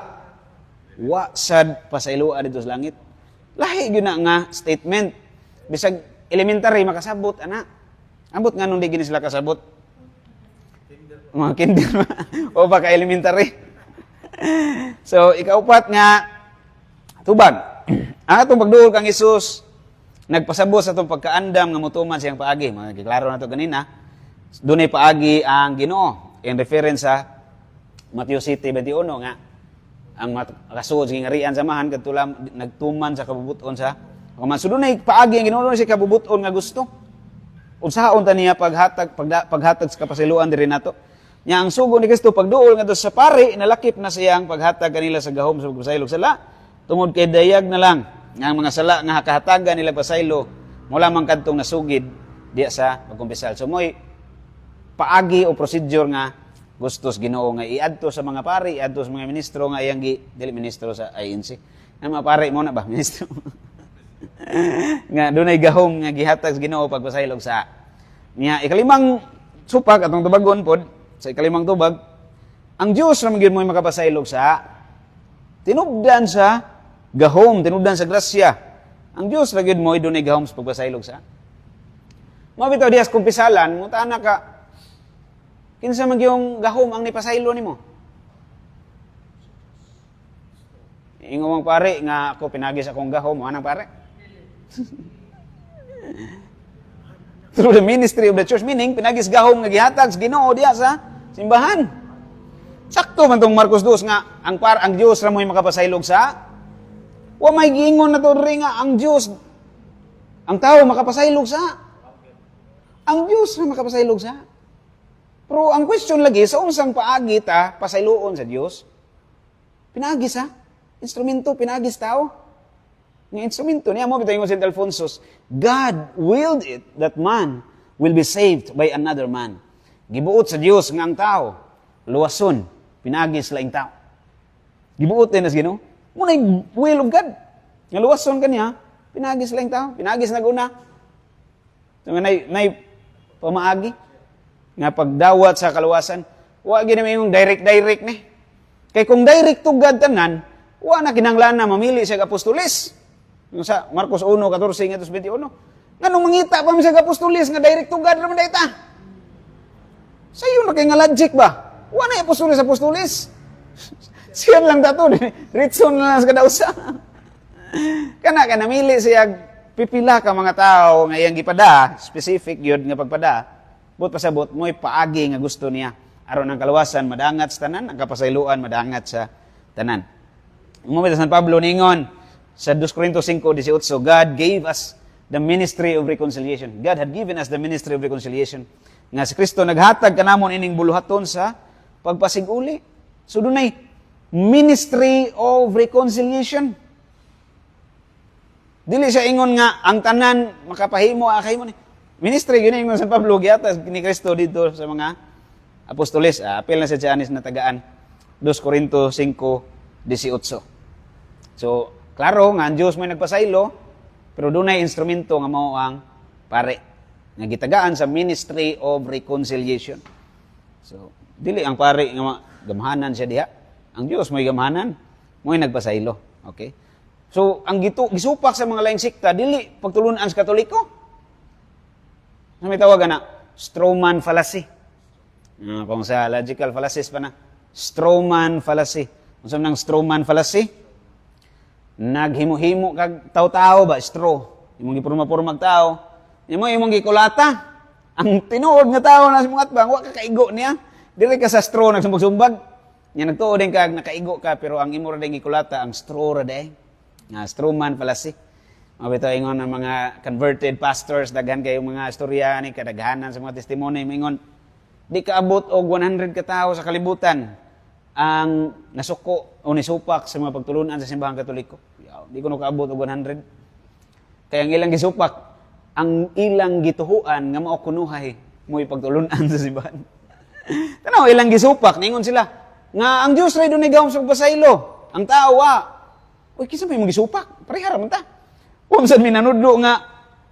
Wa sad pasayloa dito sa langit. Lahi gyud na nga statement. Bisag elementary makasabot ana. Ambot nga nung di gini sila kasabot. Mga kinder o baka elementary. So, ikaupat nga, tubag. Ang atong pagduol kang Isus, nagpasabot sa itong pagkaandam nga mutuman siyang paagi. Magkiklaro na ito kanina. Doon ay paagi ang Ginoo. In reference sa Matthew City 21 nga, ang makasuod sa ngarian samahan, katulang nagtuman sa kabubuton sa kuman. So doon ay paagi ang Ginoo, doon siya kabubuton nga gusto. Unsaon ta niya paghatag sa kapasiluan diri nato. Nya ang sugo ni Kristo pagduol nga sa pari, nalakip na siyang paghatag kanila sa gahom sa pagpasaylog sala. Tungod kay dayag na lang nga ang mga sala nga hakahatagan nila pasaylo mula man kadtong nasugid diya sa pagkumpisal. So moy paagi o procedure nga gustos Ginoo nga iadto sa mga pari, iadto sa mga ministro nga iyang dili ministro sa INC. Ang mga pari mo na ba ministro? Nga dunay gahom nga gihatag sa Ginoo pagpasaylog sa niya ikalimang supak atong tubagon pod sa ikalimang tubag ang Dios ra magid mo makapasaylog sa tinubdan sa gahom, tinubdan sa grasya. Ang Dios ra gyud mo dunay gahom sa pagpasaylog sa mabitaw dias kumpisalan mo ta ka kinsa man gyung gahom ang nipasaylo nimo. Ingong pare nga ako pinagi sa akong gahom, anang pare? Through the ministry of the church, meaning pinagis gahom nga gihatag sa Ginoo diya sa simbahan. Sakto man tong Marcos 2 nga ang Dios ra mo'y makapasaylog sa wa may giingon na to ri nga ang Dios ang tao makapasaylog sa ang Dios ra makapasaylog sa. Pero ang question lagi sa unsang paagi ta pasayloon sa Dios? Pinagis sa instrumento, pinagis tao. Nga instrumento niya mo bitaw St. Alfonso, God willed it that man will be saved by another man. Gibuot sa Dios nga ang tao luwason, pinagis laing tao. Gibuot din as Ginoo. Mo na will of God. Nga luwason kaniya, pinagis laing tao, pinagis naguna. So nga nay pamaagi nga pagdawat sa kaluwasan, wa gid na yung direct ni. Kay kung direct to God tanan, wa na kinahanglan na mamili siya apostoles. Yung sa Marcos 1:14 ngadto 21. Nganong mangita pa mi sa apostoles nga direct to God ra man dayta? Sayo na kay nga logic ba? Wa na apostoles. Siyan lang dato, ritson na lang sa kadausa. Kana namili siya pipila ka mga tao nga iyang gipada, specific gyud nga pagpada. But pasabot mo'y paagi nga gusto niya. Aron ang kaluwasan madangat sa tanan, ang kapasayloan madangat sa tanan. Umumit San Pablo ningon sa 2 Corintios 5:18, God gave us the ministry of reconciliation. God had given us the ministry of reconciliation. Nga si Kristo naghatag kanamon ining buluhaton sa pagpasiguli. So dunay ministry of reconciliation. Dili siya ingon nga ang tanan makapahimo akay mo ni. Ministry gyud ingon San Pablo giatas ni Kristo dito sa mga apostoles. Apil na sa Janis na tagaan 2 Corintios 5:18. So klaro nga ang Dios may nagpasaylo, pero dunay instrumento nga mao ang pare nga gitagaan sa ministry of reconciliation. So dili ang pare nga gamhanan siya diha. Ang Dios may gamhanan, mo'y nagpasaylo. Okay? So ang gisupak sa mga laing sikta dili pagtulunan sa Katoliko. Ano may tawag na? Strawman fallacy. Kung sa logical fallacies pa na. Strawman fallacy. Kung saan ng strawman fallacy? Naghimo-himo kag tao-tao ba? Straw. Imong gipurma-purmag tao. Imong gikulata. Ang tinuod nga tao na sa mga atbang, wa ka kaigo niya. Dili ka sa straw nagsumbag-sumbag. Nya nagtuo din kag nakaigo ka, pero ang imo ra din gikulata, ang straw ra din. Nga strawman fallacy. Mabitaw ingon ng mga converted pastors, daghan kayong mga istorya ni kadaghanan sa mga testimony, ingon, di kaabot og 100 ka tawo sa kalibutan ang nasuko o nisupak sa mga pagtulunan sa simbahan Katoliko. Di ko kaabot og 100. Kaya ang ilang gisupak, ang ilang gituhuan nga mao kunuhay mo'y pagtulunan sa simbahan. Tanaw, ilang gisupak, ningon sila, nga ang Dios ray dunay gahom sa pagpasaylo. Ang tao uy, kinsa may magisupak? Parehara man ta. Kung saan minanudlo nga,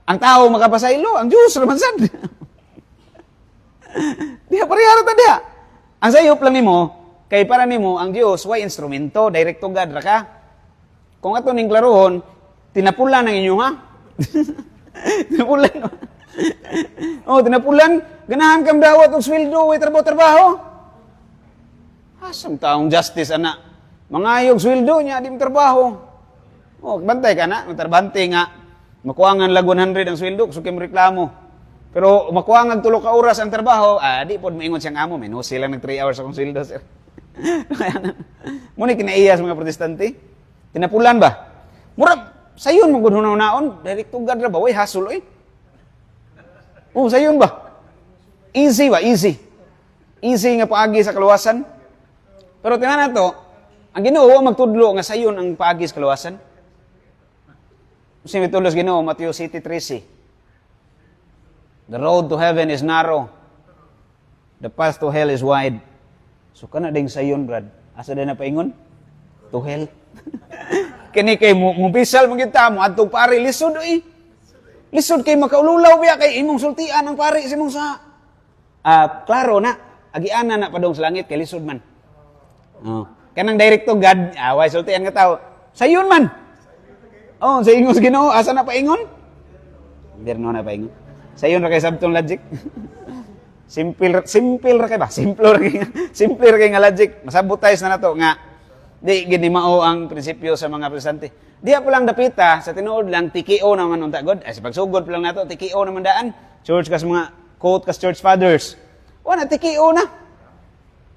ang tao makapasaylo, ang Diyos raman sad. Diha, parihara ta diha. Ang sayop lang nimo, kay para nimo, ang Diyos, way instrumento, direct to God ra ka. Kung ato ning klarohon, tinapulan ng inyo ha? Tinapulan. Oh, tinapulan, ganahan kang dawat og sweldo, way trabaho. Asam taong justice, anak. Mangayog sweldo niya, di mo trabaho. Oh, bantay ka na, matarbante nga. Makuangan lag 100 ang sweldo, gusto kayo reklamo. Pero makuangan 3 ka oras ang trabaho, di po maingon siyang amo, may no sila nag 3 hours akong sweldo, sir. Muna kinaiya sa mga protestante. Tinapulan ba? Murag, sayon mo gud hunaon, direct tugad ra ba? Way hasol, oy. Oh, sayon ba? Easy ba? Easy. Easy nga paagi sa kaluwasan. Pero tingnan nato, ang Ginoo magtudlo nga sayon ang paagi sa kaluwasan. Kasi mitulos Ginoo, Matthew 7:13. The road to heaven is narrow. The path to hell is wide. So kana ding sayon, brad. Asa na paingon? To hell. Kini kay mupisal magyud ta mo adtong pare lisod oy. Lisod kay makaululaw biya kay imong sultian ang pare sa imong sa. Klaro na agiana na padong sa langit kay lisod man. Oh, kanang direct to God, way sultian nga tao. Sayon man. Oh, sa ingos Ginoo asa na paingon? Dirno na paingon. Sayon ra kay sabtong logic. Simple ra kay ba? Simple ra kay nga logic. Masabotize na nato nga di gini mao ang prinsipyo sa mga protestante. Diya pa lang dapita sa tinuod lang tikio naman unta god. Sa pagsugod pa lang nato tikio naman daan. Church kas mga quote kas church fathers. Wala tikio na.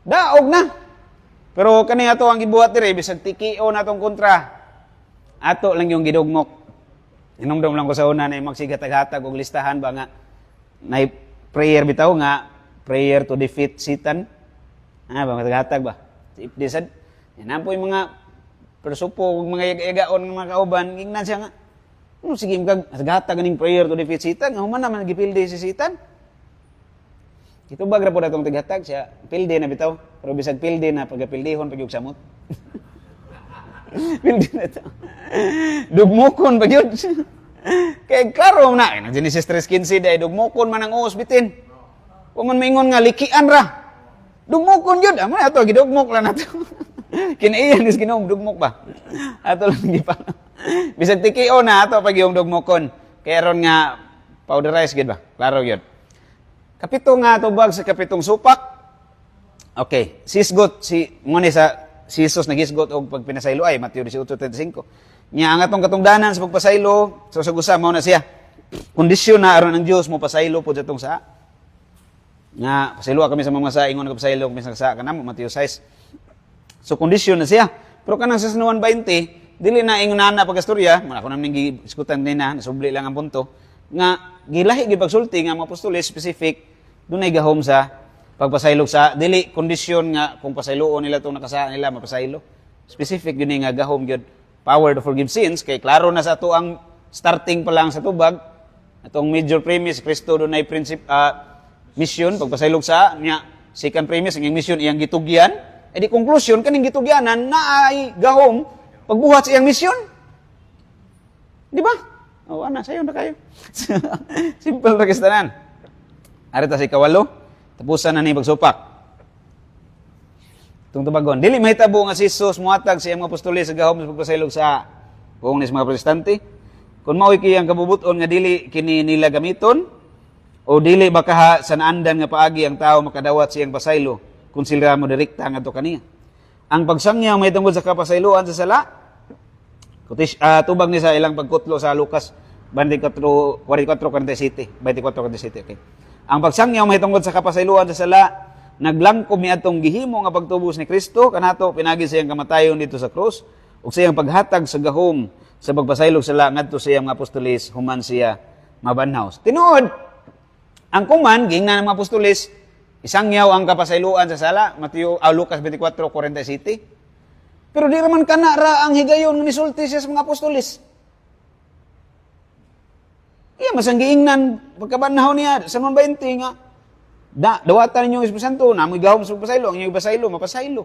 Daog na. Pero kani ato ang gibuhat diri bisag tikio natong kontra. Ato lang yung gidugmok. Inumdum lang ko sa una na magsigatag-hatag og listahan ba nga na prayer bitaw nga prayer to defeat Satan. Ba mataghatag ba? If this yan po yung mga persupo, mga yaga-yagaon ng mga kauban, ingnan siya nga, sige, maghatag ng prayer to defeat Satan, nga human naman nagipildi si Satan. Ito bagra po na itong tighatag siya, pildi na bitaw, pero bisag pildi na, pagkapildihon, pagyugsamot. Pildi na ito. Dugmukon, pagyod. Kaya klaro na, Genesis 3:15, dahil dugmukon man ang uos bitin. Kung man maingon nga, likian ra. Dugmukon yun, amo na ito, gidugmok lang na ito. Kinaiyan is dugmok ba? Ato lang gipa. Bisag tikio na ato pag yung dugmokon. Kaya ron nga powderize gid ba? Klaro gyud. Kapito nga tubag sa kapitong supak. Okay, sisgot ngoni sa si Jesus nagisgot og pagpinasaylo ay Mateo 18:35. Nya ang atong katungdanan sa pagpasaylo, so sagusa mao na siya. Kondisyon na aron ang Dios mo pasaylo pud atong sa. Nga pasaylo kami sa mga sa ingon nagpasaylo kami sa kanamo Mateo 6. So, kondisyon na siya. Pero kanang sa 1:20, dili na ingunahan na pag-astorya, ako namin giskutan din na, nasubli lang ang punto, nga gilahi gipagsulti nga mga apostoles specific, dunay gahom sa pagpasaylog sa, dili kondisyon nga kung pasayloon nila itong nakasaan nila, mapasaylo. Specific yun nga gahom yun, power to forgive sins, kay klaro na sa ito ang starting pa lang sa tubag, atong major premise, Kristo dunay mission, pagpasaylog sa, niya, second premise, ang mission, iyang gitugyan, di conclusion, kaning gitugyanan na ay gahom pagbuhat sa iyang misyon. Di ba? O, sayo na kayo. Simple na kistanan. Arita si kawalo, tapusan na ni pagsupak. Itong tubagon. Dili mahitabo nga si Jesus muhatag sa iyang apostoles sa gahom sa pagpasaylog sa buong nis mga protestante. Kung mao'y kiyang kabubuton nga dili kini nila gamiton, o dili baka sa naandan nga paagi ang tao makadawat sa iyang pasaylo, kung sila mo direkta nga ito kaniya. Ang pagsangyaw may tungkol sa kapasayloan sa sala, tubag ni sa ilang pagkutlo sa Lucas 24:47, okay. Ang pagsangyaw may tungkol sa kapasayloan sa sala, naglangkom ni atong gihimo nga pagtubos ni Kristo, kanato pinagi sa iyang kamatayon dito sa krus, ug sa iyang paghatag sa gahom sa pagpasaylog sala ngadto sa iyang apostoles human siya mabanhaw. Tinuod, ang kuman, giingnan ng mga apostoles, isangyaw ang kapasayloan sa sala, Lucas 24:47. Pero di raman kana ra ang higayon nga misulti siya sa mga apostoles. Iya masanggiingnan pagkabanhaw niya sa 1:20 nga dawatan ninyo ang Espiritu Santo, namoy gahom sa pagpasaylo, ang inyong pasaylo, mapasaylo.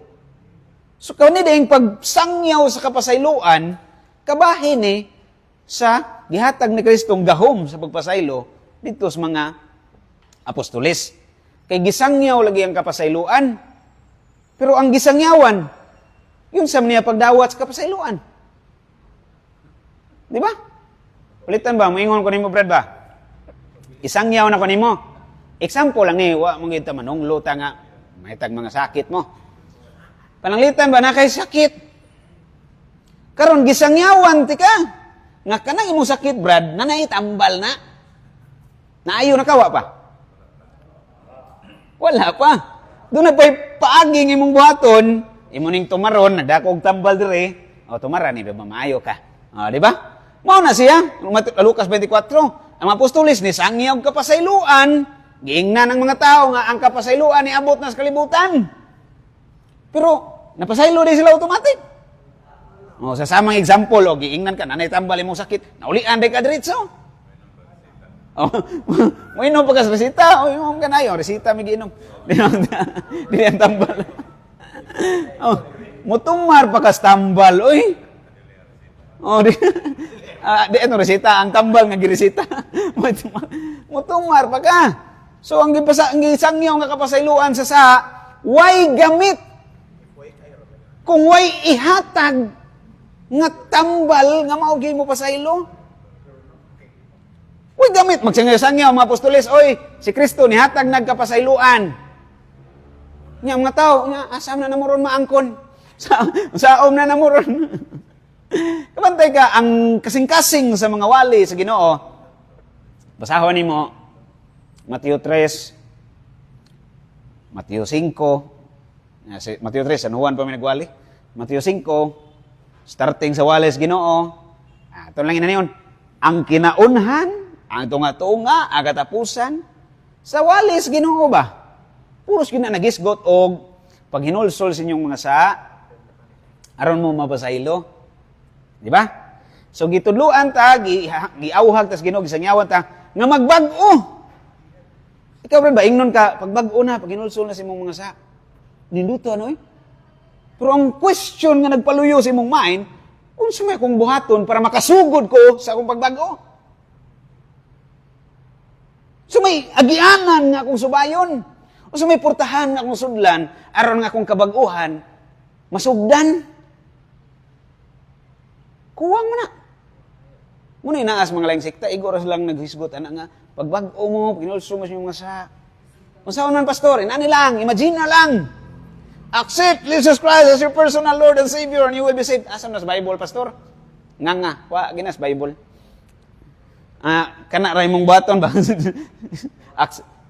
So kani dayong pagsangyaw sa kapasayloan, kabahin sa gihatag ni Kristong gahom sa pagpasaylo dito sa mga apostoles. Kay gisangyaw lagi ang kapasayloan. Pero ang gisangyawan, yun sa niya pagdawat sa kapasayloan. Di ba? Ulitan ba? Maingon ko ni mo, Brad ba? Isangyaw na ko nimo. Example lang ni, wa mong kita manunglo ta nga mahitag mga sakit mo. Pananglitan ba na kay sakit? Karon gisangyawan ti ka. Nga kanang imong sakit, Brad, nanay tambal na. Naayo na kawa pa. Wala pa. Doon na pa'y paaging imong buhaton, imo ning tumaron, nagdakog tambal dire, o tumara ni ba maayo ka. O, di ba? Mao na siya, Lucas 24. Ang apostolis ni sangyaw kapasayloan, giingnan ng mga tao nga ang kapasayloan ni abot na sa kalibutan. Pero napasaylo din sila automatic. O, sa samang example, o giingnan ka, nanay tambal imong sakit, naulian din ka diretso. Oh, mo inom pa ka sa resita, o inom ka na yun, resita may giinom. Di ang tambal. Oh, mutumar pa ka tambal, oy. Oh, di ano resita, ang tambal nga giresita. Mutumar pa ka. So ang gisangyaw nga kapasayloan sa way gamit. Kung way ihatag nga tambal nga mao gyud mo pasaylo. Uy, gamit, magsangyaw-sangyaw, mga apostoles, oy, si Kristo, nihatag nagkapasayluan. Nga, mga tao, nga, asam na namuron maangkon. Saom na namuron. Kabantay ka, ang kasing-kasing sa mga wali sa Ginoo, basahon ni mo, Mateo 3, Mateo 5, Mateo 3, anuhan pa may nagwali, Mateo 5, starting sa wali sa Ginoo, ito lang ina yun, ang kinaunhan, ang tunga-tunga, ang katapusan, sa walis, Ginoo ba? Puros nagisgot og paghinulsol sa inyong mga aron mo mapasaylo. Di ba? So, gitudluan ta, giauhag, tas Ginoo, gisangyawan ta, nga magbag-o. Ikaw rin ba, ingnon ka, pagbag-o na, paghinulsol na sa imong mga ninduto, ano eh? Pero ang question nga nagpaluyo sa imong mind, kung sumay kong buhaton para makasugod ko sa akong pagbag-o. So may agianan nga akong subayon. O so may portahan nga akong sudlan, aron nga akong kabag-uhan, masugdan. Kuwang mo na. Muna inaas mga laing sekta, igoras lang naghisgot, nga, pagbag-o mo, pinulso mo yung mga sa... Kung saan man, pastor, inani lang, imagine na lang. Accept Jesus Christ as your personal Lord and Savior and you will be saved. Asam na sa Bible, pastor? Nga, wa, ginas Bible. Kana ray mong baton ba?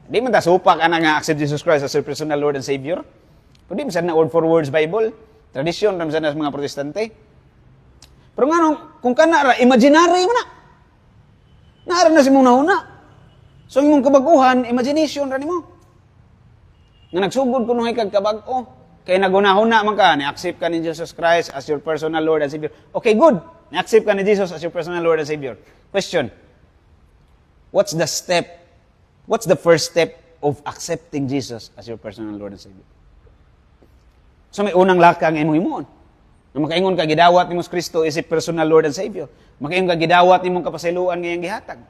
Di man ta supak ana nga accept Jesus Christ as your personal Lord and Savior. Kundi man na word for words Bible, tradisyon ram sa mga protestante. Pero ngano kung kana ra imaginary man na. Naara na si mong nahuna. So imong kabaguhan, imagination ra nimo. Nga nagsugod kuno kag kabag-o, kay nagunahuna man ka ni accept ka ni Jesus Christ as your personal Lord and Savior. Okay, good. Ni accept ka ni Jesus as your personal Lord and Savior. Question. What's the step? What's the first step of accepting Jesus as your personal Lord and Savior? So may unang laka nga imong himuon. Na makaingon ka gidawat nimo Kristo is a personal Lord and Savior. Makaingon ka gidawat nimong kapasayloan nga iyang gihatag.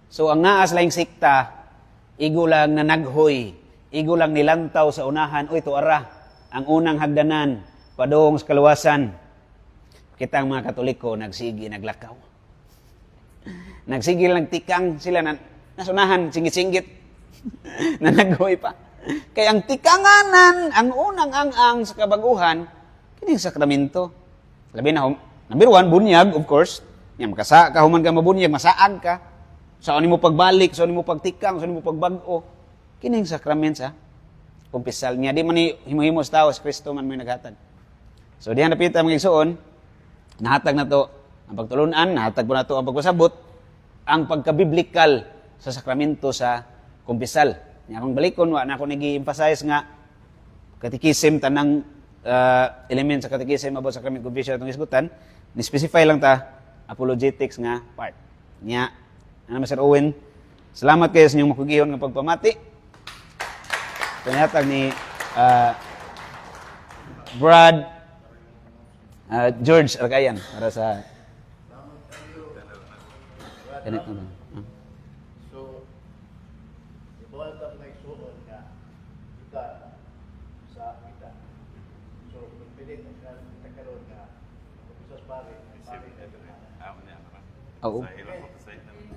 So ang naas laing sikta, igo lang na naghoy, igo lang nilantaw sa unahan, oy tuara, ang unang hagdanan padung sa kaluwasan. Kitang mga Katoliko nagsigi naglakaw. Nagsigil nagtikang sila na nasunahan, singit-singit. na naghoy pa. Kaya ang tikanganan, ang unang ang sa kabaguhan, kining sakramento. Labi na, number one, bunyag, of course. Yan, makasa ka, human ka mabunyag, masaag ka. Saan mo pagbalik, saan mo pagtikang, saan mo pagbago. Kining sakrament sa kumpisal niya. Di man ni himo-himos tao, si Kristo man may naghatag. So, dihan napita mga igsoon, nahatag na to ang pagtulunan, nahatag po na to ang pagpasabot, ang pagkabiblikal sa sakramento sa kumpisal. Nga akong balikon, na ako nag-i-emphasize nga katikisim, tanang element sa katikisim about sakramento kumpisal itong isgutan, ni-specify lang ta apologetics nga part. Nya, ano Sir Owen, salamat kayo sa inyong makugihon ng pagpamati. Panyatag ni Brad George Arcayan para sa ganito na. So, ibuhat ang naigsuon nga kita sa kita. So, kung pilit ang kita karoon nga, kung isas pare, Oo.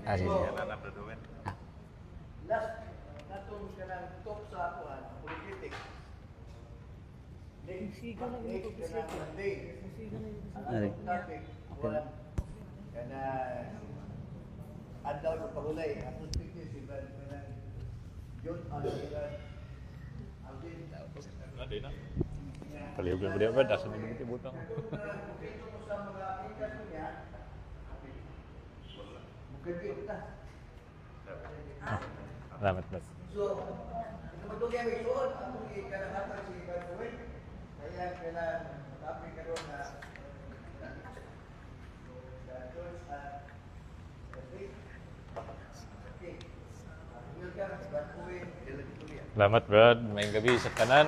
Ah, sige. Last, natong ka ng top sa akuan, politics. Next ka ng Monday. Ang atong topic, kuan, kana adlaw ng pagulay. Ang speaker si Brad John Alviran. Ada na. Palihog na ba dia sa mga butang. Sa mga aplikasyon niya, mukha kita. Salamat ba. So, magdugay may suot, ang ikanahatan si Brad Boyd. Kaya kailangan matapin ka doon na George at Patrick. Okay. Welcome, Brad Boyd. Salamat Brad, maayong gabi sa tanan.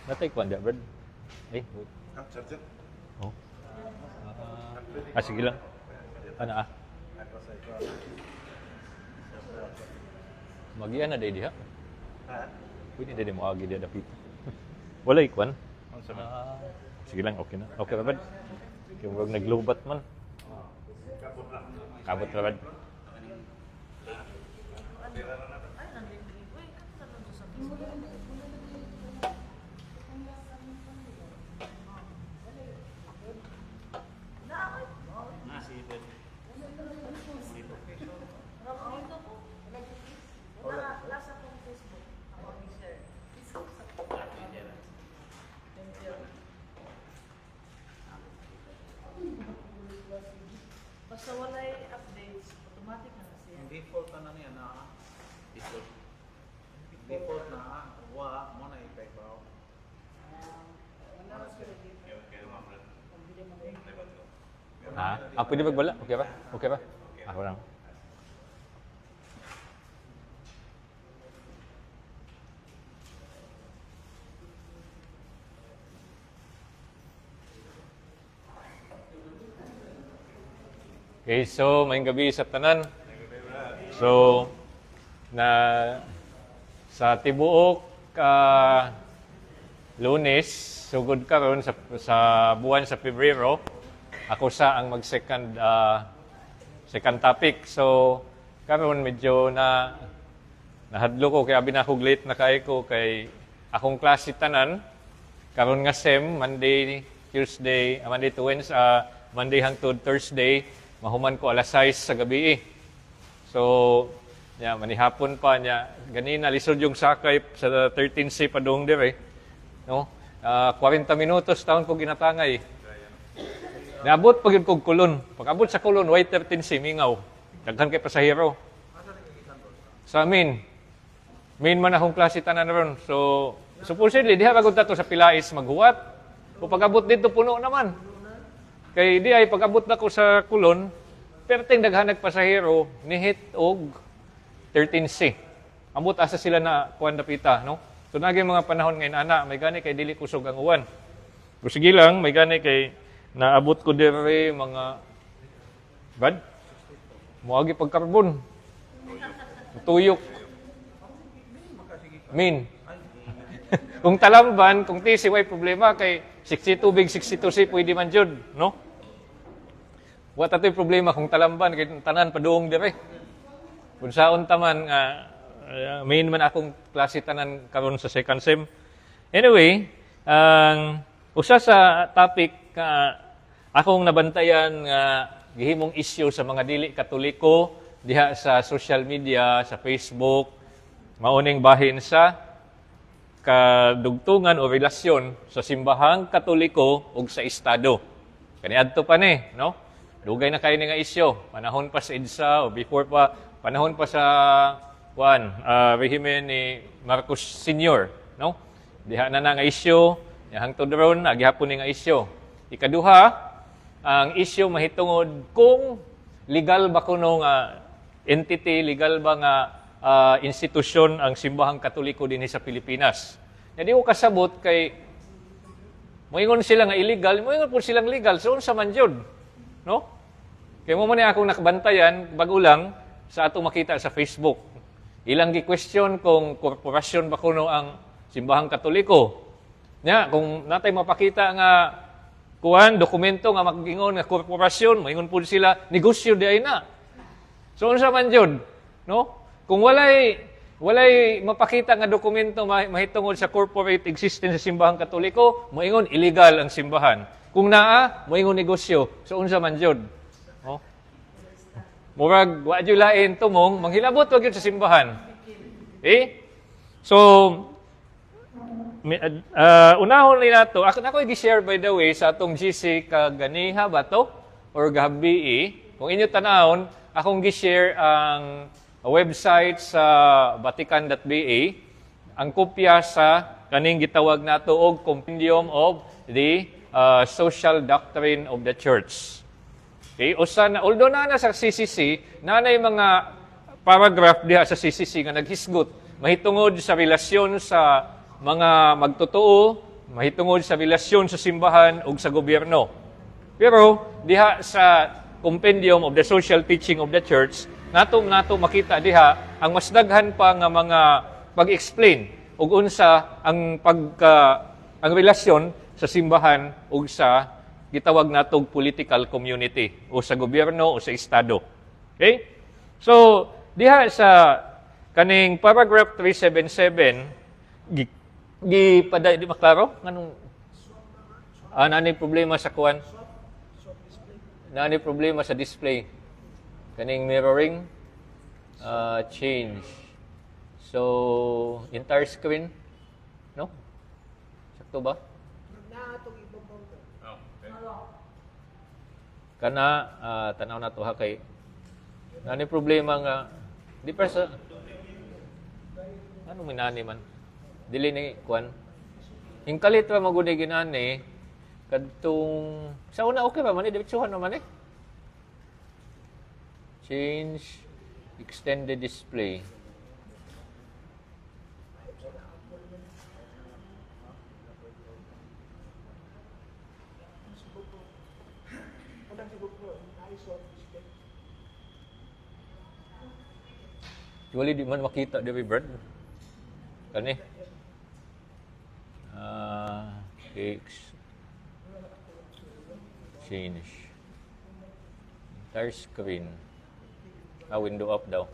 Natay kwan dia Brad. Wait. Oh. Sige lang. Ano ah? Magian na day diha. Pwede na din mo agi dia dapit. Wala ikwan. Sige lang, okay na. Okay ra Brad. Kung wag naglubat man. Kabot ra Brad. Basta walay updates, automatic na siya. Default na niya na default na wa mo na ipaibaw. Wala na sila dito. Pabili mo na Ha? Pwede magbala? Okay ba? Okay ba? Ako lang. Okay, so maayong gabi sa tanan. So, sa tibuok Lunes, sugod karon sa buwan sa Pebrero, ako sa ang mag-second second topic. So, karon medyo nahadlo ko kay abi na ako late na kay ko kay akong klase tanan karon nga SEM Monday to Wednesday, Monday hangtod Thursday, mahuman ko alas 6 sa gabi. So, manihapon pa niya. Ganina, lisod yung sakay sa 13C padung dire. No? 40 minutos taon ko ginatangay. Naabot pag yun kong kulon. Pag-abot sa kulon, white 13C, mingaw. Daghan kay pasahero. Sa amin. Main man akong klase tanan ron. So, supposedly, diha bagod to sa Pilais maghuwat. O pag-abot dito, puno naman. Kay di ay pag-abot na ko sa kulon, perting daghanag pasahero, nihit og 13C. Ambot asa sila na kuan dapita, no? So naging mga panahon ngayon ana, may gani kay dili kusog ang uwan. O sige lang, may gani kay naabot ko dire mga bad. Moagi pagkarbon. Tuyok. Min. Kung talamban, kung tisi way problema kay 60 big 62C pwede man jud, no? Wa tatoy problema kung talamban kay tanan paduong dire. Kung saon taman nga main man akong klase tanan karon sa second sem. Anyway, ang usa sa topic akong nabantayan nga gihimong issue sa mga dili Katoliko diha sa social media, sa Facebook, mauning bahin sa kadugtungan o relasyon sa simbahang Katoliko ug sa Estado. Kaniadto pa ni, no? Dugay na kayo nga isyo. Panahon pa sa EDSA o before pa, panahon pa sa rehimen ni Marcos Sr., no? Diha na nga isyo, hangtod ron, agihapon ni nga isyo. Ikaduha, ang isyo mahitungod kung legal ba kuno nga entity, legal ba nga institusyon ang simbahang Katoliko din sa Pilipinas. Hindi ko kasabot kay moingon sila nga illegal, moingon po silang legal. So, unsa man jud, no? Kaya mo man akong nakabantayan, bago lang, sa atong makita sa Facebook. Ilang gi-question kung korporasyon ba kuno ang simbahang Katoliko. Nya, kung natay mapakita nga kuan dokumento nga magingon nga korporasyon, moingon pud sila negosyo di ay na. So unsa man jud, no? Kung walay mapakita nga dokumento mahitungod sa corporate existence sa simbahang Katoliko, moingon illegal ang simbahan. Kung naa, moingon negosyo. So unsa man jud, no? Murag wa jud lain tumong manghilabot wag yun sa simbahan. So unahon nila to. Ako i-share by the way sa atong GC kaganiha ba to or gabi. Kung inyo tanawon, akong gi-share ang website sa Vatican.ba, ang kopya sa kaning gitawag nato og Compendium of the Social Doctrine of the Church. Okay, although na sa CCC, nanay mga paragraph diha sa CCC nga naghisgot mahitungod sa relasyon sa mga magtotoo, mahitungod sa relasyon sa simbahan ug sa gobyerno. Pero diha sa Compendium of the Social Teaching of the Church, nato makita diha ang mas daghan pa nga mga pag-explain ug unsa ang ang relasyon sa simbahan ug sa gitawag natong political community o sa gobyerno o sa estado. Okay? So, diha sa kaning paragraph 377 di maklaro nganong nani problema sa kuan, nani problema sa display kaning mirroring change. So, entire screen, no? Sakto ba? Kana tanaw na to ha kay nani problema nga di pa sa ano minani man dili ni kuan hingkalit ra maguni ginani kadtong sa una okay ba man di bitsuhan naman change extended display. Wali di man makita di Brad. Kani? Change. Entire screen. Window up daw.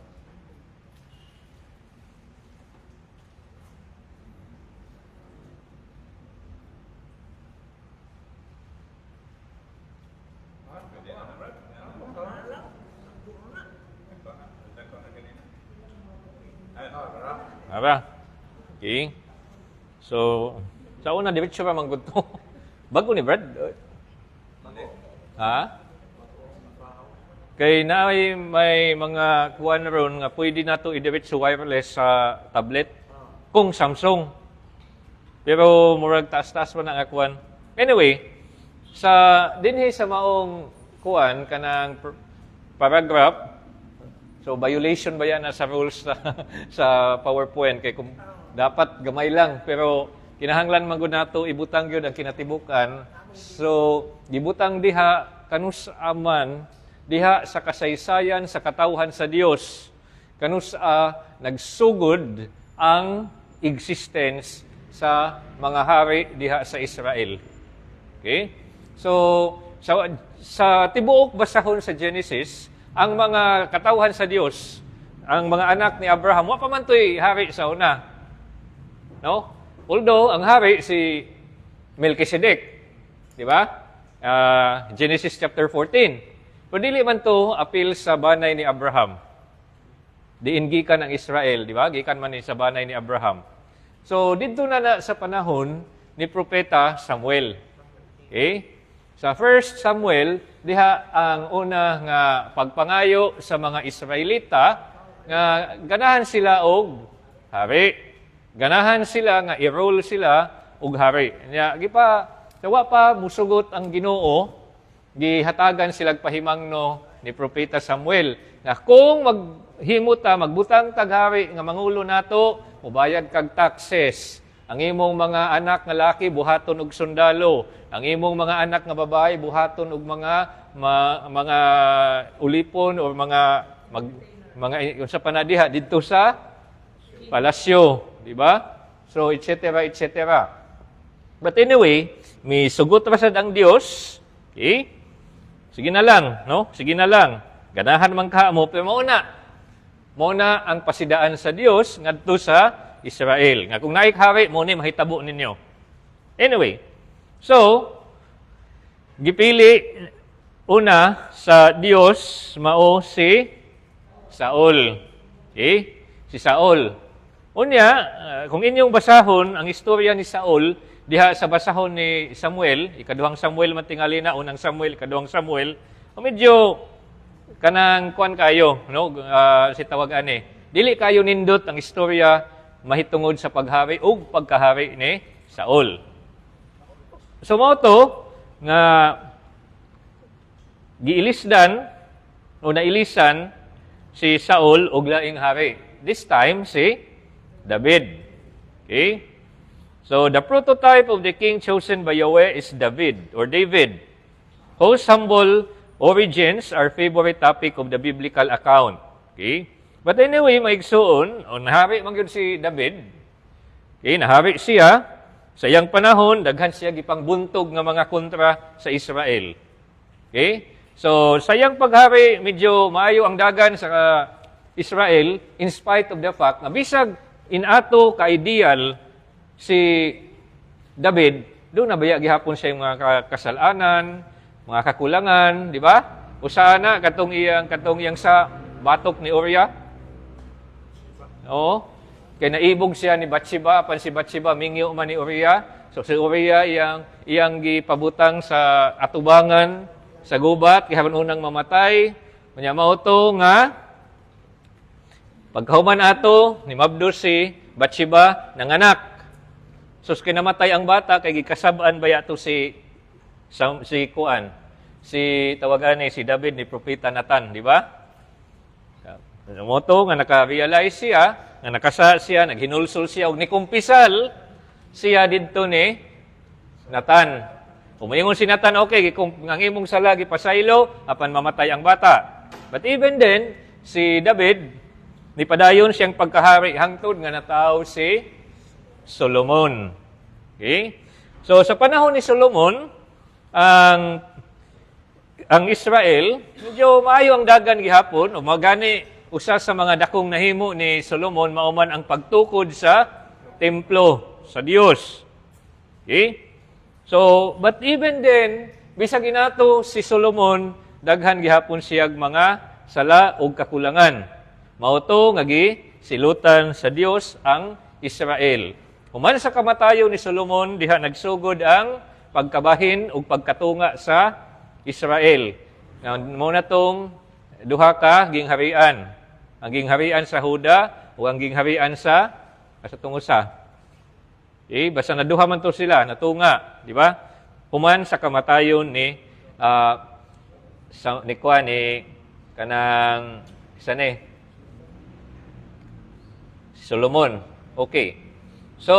Aba. Okay. So, sa una, di ba siya pa manggod to? Bago ni Brad? Ha? Kay na may mga kuwan ron nga pwede na to i-diretso wireless sa tablet kung Samsung. Pero murag taas-taas pa na nga kuwan. Anyway, dinhi sa maong kuwan kanang paragraph. So, violation ba yan sa rules sa PowerPoint? Kaya kung dapat gamay lang, pero kinahanglan man gud nato ibutang yun ang kinatibukan. So, gibutang diha, kanus aman, diha sa kasaysayan, sa katawhan sa Dios, kanus nagsugod ang existence sa mga hari diha sa Israel. Okay? So, sa tibuok basahon sa Genesis, ang mga katawhan sa Dios, ang mga anak ni Abraham, wa pa man to'y hari sa una. No? Although, ang hari si Melchizedek. Di ba? Genesis chapter 14. Pero dili man to appeal sa banay ni Abraham. Diin gikan ang Israel, di ba? Gikan man ni sa banay ni Abraham. So, dito na sa panahon ni Propeta Samuel. Okay? Sa 1 Samuel, diha ang una nga pagpangayo sa mga Israelita nga ganahan sila og hari. Ganahan sila nga i-rule sila og hari. Nya tawa pa musugot ang Ginoo, gihatagan sila pahimangno ni Propeta Samuel na kung magbutang taghari nga mangulo nato, mubayad kag taxes. Ang imong mga anak nga laki buhaton og sundalo. Ang imong mga anak nga babae buhaton og mga ulipon o mga unsa pa na diha didto sa palasyo, di ba? So etc. But anyway, Misugot ra sad ang Dios. Okay? Sige na lang, no? Sige na lang. Ganahan man ka mo, pero muna ang pasidaan sa Dios ngadto sa Israel. Nga kung naik hari, mo ni mahitabo ninyo. Anyway, so gipili una sa Dios mao si Saul. Okay? Si Saul. Unya, kung inyong basahon ang istorya ni Saul diha sa basahon ni Samuel, ikaduhang Samuel man tingali na, unang Samuel, ikaduhang Samuel, medyo kanang kuan kayo, no? Si tawag ani. Dili kayo nindot ang istorya mahitungod sa paghari ug pagkahari ni Saul. So mao to nga giilisdan o nailisan si Saul og laing hari. This time si David. Okay? So the prototype of the king chosen by Yahweh is David or David, whose humble origins are favorite topic of the biblical account. Okay? But anyway, maigsuon, nahari man gyud si David. Okay, nahari siya. Sa iyang panahon, daghan siya gipangbuntog nga mga kontra sa Israel. Okay? So, sa iyang paghari, medyo maayo ang dagan sa Israel in spite of the fact na bisag inato ka-ideal si David, doon nabaya gihapon siya yung mga kasalanan, mga kakulangan, di ba? Usana katong iyang sa batok ni Uriah. Oo. Kay naibog siya ni Bathsheba, pan si Bathsheba mingyo man ni Uriah. So si Uriah iyang gipabutang sa atubangan sa gubat gihapon unang mamatay. Unya mao to nga pagkahuman ato ni mabdo si Bathsheba nanganak. So kinamatay ang bata kay gikasab-an baya to si tawagan ni si David ni propeta Nathan, di ba? Moto nga naka-realize siya, nga nakasa siya, naghinulsol siya og nikumpisal siya didto ni Nathan. Umaingon si Nathan, okay, ang imong sala gipasaylo apan mamatay ang bata. But even then, si David ni padayon siyang pagkahari hangtod nga natawo si Solomon. Okay? So sa panahon ni Solomon, ang Israel, medyo maayo ang dagan gihapon o magani usa sa mga dakong nahimo ni Solomon mauman ang pagtukod sa templo sa Dios. Okay? So, but even then, bisag inato si Solomon, daghan gihapon siyag mga sala o kakulangan. Mao to nga silutan sa Dios ang Israel. Human sa kamatayon ni Solomon, diha nagsugod ang pagkabahin o pagkatunga sa Israel. Muna tong duha ka gingharian. Ang gingharian sa Huda o ang gingharian sa tungusa. Okay? Basta naduha man to sila, natunga. Di ba? Human sa kamatayon ni kanang Solomon. Okay. So,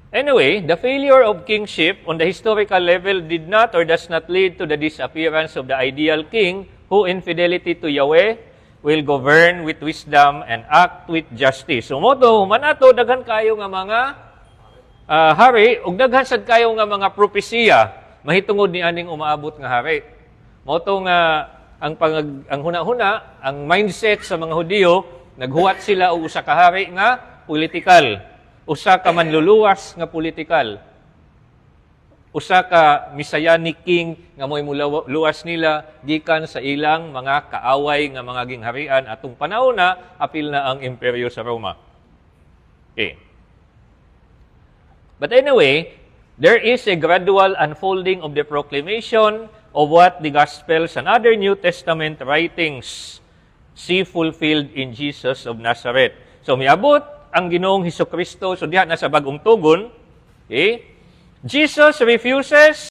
anyway, the failure of kingship on the historical level did not or does not lead to the disappearance of the ideal king who in fidelity to Yahweh will govern with wisdom and act with justice. So, moto, manato, daghan kayo nga mga hari, ug daghan sad kayo nga mga propesiya, mahitungod ni aning umaabot nga hari. Moto nga, ang huna-huna, ang mindset sa mga Hudiyo, naghuwat sila og usa ka hari nga politikal. Usa ka manluluwas nga politikal. Usa ka messianic king nga mo'y luwas nila gikan sa ilang mga kaaway nga mga gingharian atong panahon na apil na ang imperyo sa Roma. Okay. But anyway, there is a gradual unfolding of the proclamation of what the Gospels and other New Testament writings see fulfilled in Jesus of Nazareth. So miabot ang Ginoong Hesukristo, so diha na sa bagong tugon, okay? Jesus refuses